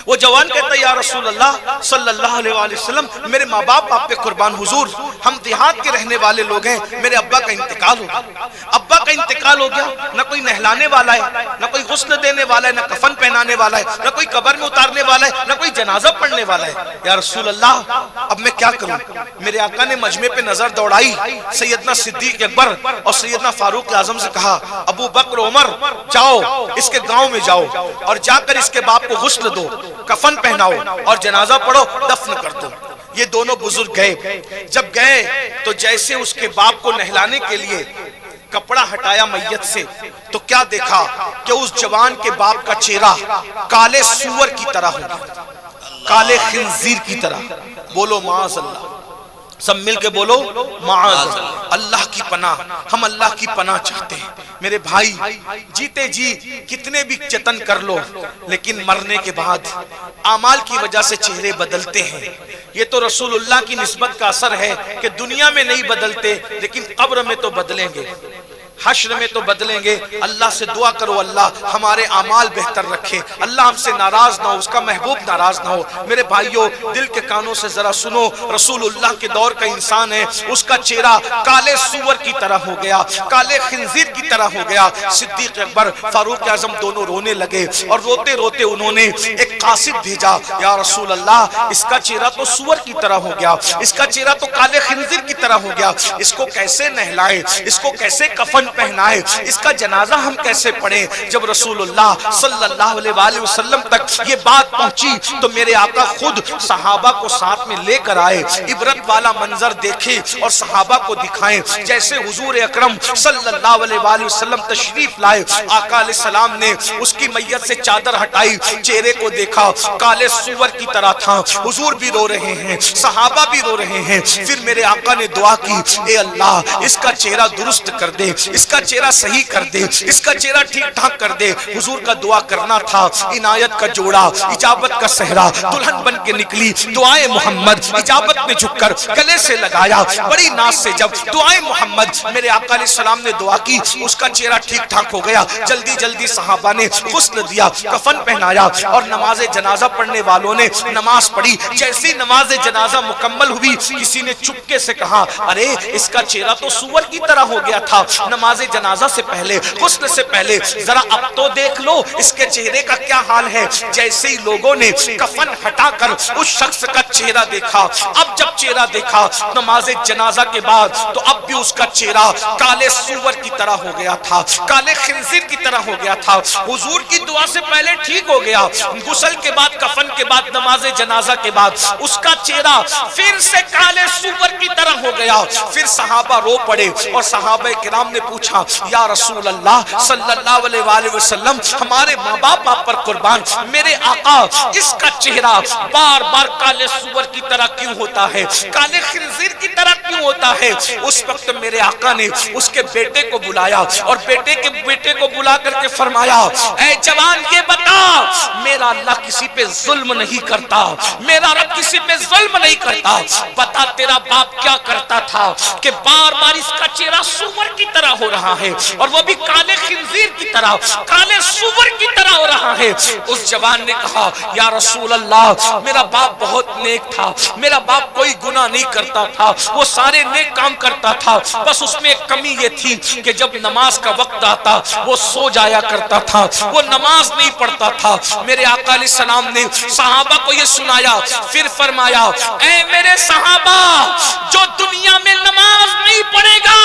وہ جوان کہتا ہے, یا رسول اللہ صلی اللہ علیہ وآلہ وسلم میرے ماں باپ آپ پہ قربان, حضور ہم دیہات کے رہنے والے لوگ ہیں, میرے ابا کا انتقال ہو گیا. ابا کا انتقال ہو گیا, نہ کوئی نہلانے والا ہے, نہ کوئی غسل دینے والا ہے, نہ کفن پہنانے والا ہے, نہ کوئی قبر میں اتارنے والا ہے, نہ کوئی جنازہ پڑھنے والا ہے. یا رسول اللہ اب میں کیا کروں. میرے آقا نے مجمع پہ نظر دوڑائی, سیدنا صدیق اکبر اور سیدنا فاروق اعظم سے کہا, ابو بکر عمر جاؤ اس کے گاؤں میں جاؤ اور جا کر اس کے باپ کو غسل دو, کفن پہناؤ اور جنازہ پڑھو, دفن کر دو. یہ دونوں بزرگ گئے. جب گئے تو جیسے اس کے باپ کو نہلانے کے لیے کپڑا ہٹایا میت سے, تو کیا دیکھا کہ اس جوان کے باپ کا چہرہ کالے سور کی طرح ہو گیا, کالے خنزیر کی طرح. بولو معاذ اللہ, سب مل کے بولو معاذ اللہ کی پناہ. ہم اللہ کی پناہ چاہتے ہیں. میرے بھائی جیتے جی کتنے بھی جتن کر لو, لیکن مرنے کے بعد اعمال کی وجہ سے چہرے بدلتے ہیں. یہ تو رسول اللہ کی نسبت کا اثر ہے کہ دنیا میں نہیں بدلتے, لیکن قبر میں تو بدلیں گے, حشر میں تو بدلیں گے. اللہ سے دعا کرو اللہ ہمارے اعمال بہتر رکھے, اللہ ہم سے ناراض نہ ہو, اس کا محبوب ناراض نہ ہو. میرے بھائیوں دل کے کانوں سے ذرا سنو, رسول اللہ کے دور کا انسان ہے, اس کا چہرہ کالے سور کی طرح ہو گیا, کالے خنزیر کی طرح ہو گیا. صدیق اکبر فاروق اعظم دونوں رونے لگے, اور روتے روتے انہوں نے ایک قاصد بھیجا, یا رسول اللہ اس کا چہرہ تو سور کی طرح ہو گیا, اس کا چہرہ تو کالے خنزیر کی طرح ہو گیا, اس کو کیسے نہلائے, اس کو کیسے کفن پہنائے, اس کا جنازہ ہم کیسے پڑھیں. جب رسول اللہ صلی اللہ علیہ وآلہ وسلم تک یہ بات پہنچی تو میرے آقا خود صحابہ کو ساتھ میں لے کر آئے, عبرت والا منظر دیکھے اور صحابہ کو دکھائیں. جیسے حضور اکرم صلی اللہ علیہ وآلہ وسلم تشریف لائے, آقا علیہ السلام نے اس کی میت سے چادر ہٹائی, چہرے کو دیکھا کالے سور کی طرح تھا. حضور بھی رو رہے ہیں, صحابہ بھی رو رہے ہیں. پھر میرے آقا نے دعا کی, اے اللہ اس کا چہرہ درست کر دے, اس کا چہرہ صحیح کر دے, اس کا چہرہ ٹھیک ٹھاک کر دے. حضور کا دعا کرنا تھا, عنایت کا جوڑا, اجابت کا صحرا, دلہن بن کے نکلی, دعائے محمد اجابت میں جھک کر گلے سے لگایا, بڑی ناز سے جب دعائے محمد میرے آقا علیہ السلام نے دعا کی, اس کا چہرہ ٹھیک ٹھاک ہو گیا. جلدی جلدی صحابہ نے غسل دیا, کفن پہنایا, اور نماز جنازہ پڑھنے والوں نے نماز پڑھی. جیسی نماز جنازہ مکمل ہوئی, کسی نے چپکے سے کہا, ارے اس کا چہرہ تو سور کی طرح ہو گیا تھا. نماز نماز جنازہ سے پہلے، غسل سے پہلے، ذرا اب تو دیکھ لو اس کے چہرے کا کیا حال ہے۔ جیسے ہی لوگوں نے کفن ہٹا کر اس شخص کا چہرہ دیکھا، اب جب چہرہ دیکھا نماز جنازہ کے بعد، تو اب بھی اس کا چہرہ کالے سور کی طرح ہو گیا تھا، کالے خنزیر کی طرح ہو گیا تھا۔ حضور کی دعا سے پہلے ٹھیک ہو گیا، غسل کے بعد، کفن کے بعد، نماز جنازہ کے بعد اس کا چہرہ پھر سے کالے سور کی طرح ہو گیا۔ پھر صحابہ رو پڑے اور صحابہ کرام نے پوچھا یا رسول اللہ صلی اللہ علیہ وآلہ وسلم، ہمارے ماں باپ آپ پر قربان، میرے آقا اس کا چہرہ بار بار کالے سور کی طرح کیوں ہوتا ہے، کالے خنزیر کی طرح کیوں ہوتا ہے؟ اس وقت میرے آقا نے اس کے بیٹے کو بلایا اور بیٹے کو بلا کر کے فرمایا اے جوان یہ بتا، میرا اللہ کسی پہ ظلم نہیں کرتا، میرا رب کسی پہ ظلم نہیں کرتا، بتا تیرا باپ کیا کرتا تھا کہ بار بار اس کا چہرہ سور کی طرح ہو رہا ہے، اور وہ بھی کالے خنزیر کی طرح، کالے سور کی طرح ہو رہا ہے۔ اس جوان نے کہا یا رسول اللہ میرا باپ بہت نیک تھا، میرا باپ کوئی گناہ نہیں کرتا تھا، وہ سارے نیک کام کرتا تھا، بس اس میں ایک کمی یہ تھی کہ جب نماز کا وقت آتا وہ سو جایا کرتا تھا، وہ نماز نہیں پڑھتا تھا۔ میرے آقا علیہ السلام نے صحابہ کو یہ سنایا، پھر فرمایا اے میرے صحابہ، جو دنیا میں نماز نہیں پڑھے گا،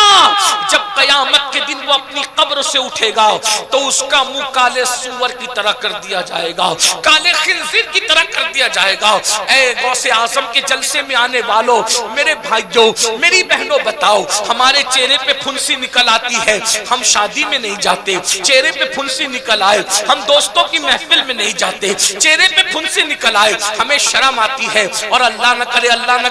جب قیامت کے دن وہ اپنی قبر سے اٹھے گا تو اس کا منہ کالے سور کی طرح کر دیا جائے گا، کالے خنزیر کی طرح کر دیا جائے گا۔ اے غوث اعظم کے جلسے میں آنے والوں، میرے بھائیوں، میری بہنوں، بتاؤ ہمارے چہرے پہ پھنسی نکل آتی ہے، ہم شادی میں نہیں جاتے، چہرے پہ پھنسی نکل آئے، ہم دوستوں کی محفل میں نہیں جاتے، چہرے پہ پھنسی نکل آئے، ہمیں شرم آتی ہے، اور اللہ نہ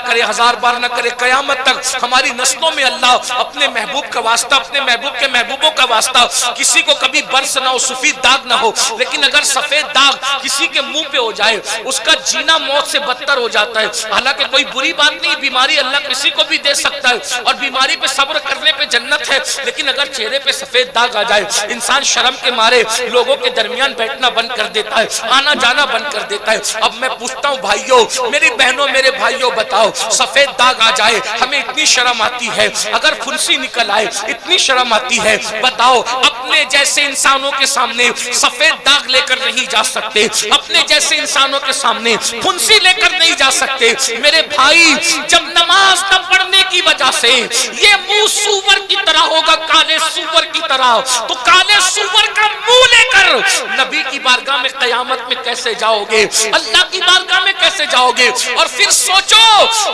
کرے ہزار بار نہ کرے قیامت تک ہماری نسلوں میں اللہ اپنے محبوب کا واسطہ، اپنے محبوب کے محبوبوں کا واسطہ، کسی کو کبھی برس نہ ہو، سفید داغ نہ ہو، لیکن اگر سفید داغ کسی کے منہ پہ ہو جائے اس کا جینا موت سے بدتر ہو جاتا ہے۔ حالانکہ کوئی بری بات نہیں، بیماری اللہ کسی کو بھی دے سکتا ہے اور بیماری پہ صبر کرنے پہ جنت ہے، لیکن اگر چہرے پہ سفید داغ آ جائے انسان شرم کے مارے لوگوں کے درمیان بیٹھنا بند کر دیتا ہے، آنا جانا بند کر دیتا ہے۔ اب میں پوچھتا ہوں بھائیوں، میری بہنوں، میرے بھائیوں، بتاؤ سفید داغ آ جائے ہمیں اتنی شرم آتی ہے، اگر پھنسی نکل آئے اتنی شرم آتی ہے، بتاؤ اپنے جیسے انسانوں کے سامنے سفید داغ لے کر نہیں جا سکتے، اپنے جیسے انسانوں کے سامنے پھنسی لے کر نہیں جا سکتے۔ میرے بھائی جب نماز نہ پڑھنے کی وجہ سے یہ منہ سور کی طرح ہوگا، کالے سور کی طرح، تو کالے سور کا منہ لے کر نبی کی بارگاہ میں قیامت میں کیسے جاؤ گے، اللہ کی بارگاہ میں کیسے جاؤ گے؟ اور پھر سوچو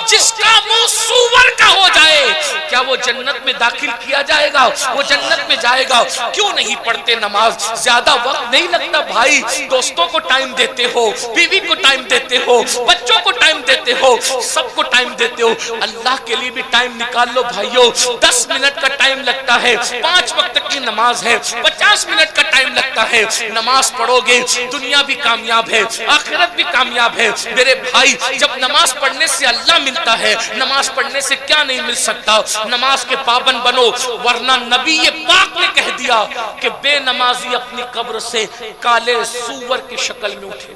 جس کا منہ سور کا ہو جائے کیا وہ جنت میں داخل کیا جائے گا؟ وہ جنت میں جائے گا؟ کیوں نہیں پڑھتے نماز؟ زیادہ وقت نہیں لگتا بھائی، دوستوں کو ٹائم دیتے ہو، بیوی کو ٹائم دیتے ہو، بچوں کو ٹائم دیتے ہو، سب کو ٹائم دیتے ہو، اللہ کے لیے بھی ٹائم نکال لو بھائیو۔ 10 منٹ کا ٹائم لگتا ہے، 5 وقت کی نماز ہے، 50 منٹ کا ٹائم لگتا ہے، نماز پڑھو گے دنیا بھی کامیاب ہے، آخرت بھی کامیاب ہے۔ میرے بھائی جب نماز پڑھنے سے اللہ ملتا ہے، نماز پڑھنے سے کیا نہیں مل سکتا؟ نماز کے پابند بنو، ورنہ نبی پاک نے کہہ دیا کہ بے نمازی اپنی قبر سے کالے سور کی شکل میں اٹھے۔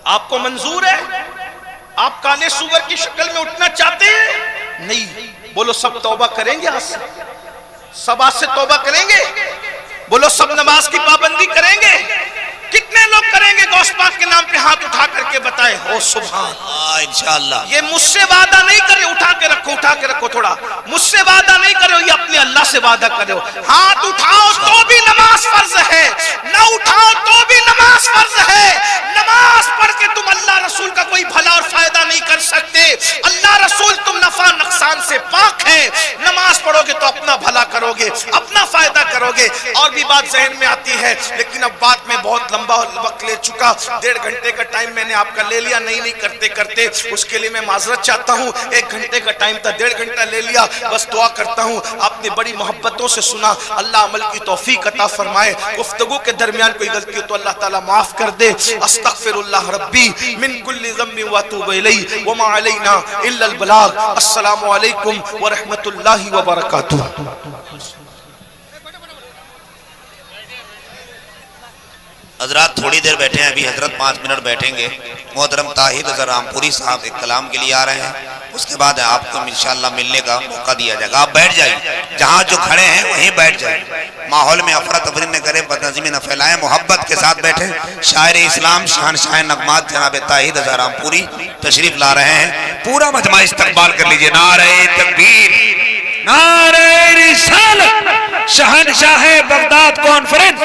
آپ کو منظور ہے؟ آپ کالے سور کی شکل میں اٹھنا چاہتے ہیں؟ نہیں، بولو سب توبہ کریں گے، آج سے سب آج سے توبہ کریں گے، بولو سب نماز کی پابندی کریں گے۔ کتنے لوگ کریں گے؟ غوث پاک کے نام پہ ہاتھ اٹھا کر کے بتائے ہو سبحان انشاءاللہ۔ یہ مجھ سے وعدہ نہیں کرے، اٹھا کے رکھو تھوڑا، مجھ سے وعدہ نہیں کرو، یہ اپنے اللہ سے وعدہ کرو۔ ہاتھ اٹھاؤ تو بھی نماز فرض ہے، نہ اٹھاؤ تو بھی نماز فرض ہے۔ نماز پڑھ کے تم اللہ رسول کا کوئی بھلا اور فائدہ نہیں کر سکتے، اللہ رسول تم نفع نقصان سے پاک ہے۔ نماز پڑھو گے تو اپنا بھلا کرو گے، اپنا فائدہ کرو گے۔ اور بھی بات ذہن میں آتی ہے، لیکن اب بات میں بہت لمبا وقت لے چکا، 1.5 گھنٹے کا ٹائم میں نے آپ کا لے لیا، نہیں کرتے اس کے لیے میں معذرت چاہتا ہوں۔ 1 گھنٹے کا ٹائم تھا، 1.5 گھنٹہ لے لیا، بس دعا کرتا ہوں آپ نے بڑی محبتوں سے سنا، اللہ عمل کی توفیق عطا فرمائے۔ گفتگو کے درمیان کوئی غلطی ہو تو اللہ تعالیٰ معاف کر دے۔ استغفر اللہ ربی من کل ذنب واتوب الیہ وما علینا الا البلاغ۔ السلام علیکم ورحمۃ اللہ وبرکاتہ۔ حضرات تھوڑی دیر بیٹھے ہیں، ابھی حضرت 5 منٹ بیٹھیں گے. محترم طاہر رضا رامپوری صاحب ایک کلام کے لیے آ رہے ہیں، اس کے بعد آپ کو انشاءاللہ ملنے کا موقع دیا جائے گا. آپ بیٹھ جائیں، جہاں جو کھڑے ہیں وہیں بیٹھ جائیں. ماحول میں افراتفری نہ کریں، بدنظمی نہ پھیلائیں، محبت کے ساتھ بیٹھیں. شاعر اسلام شہنشاہ نغمات جناب طاہر رضا رامپوری تشریف لا رہے ہیں. پورا مجمع استقبال کر لیجئے. نعرہ تکبیر، نعرہ رسالت، شہنشاہ بغداد کانفرنس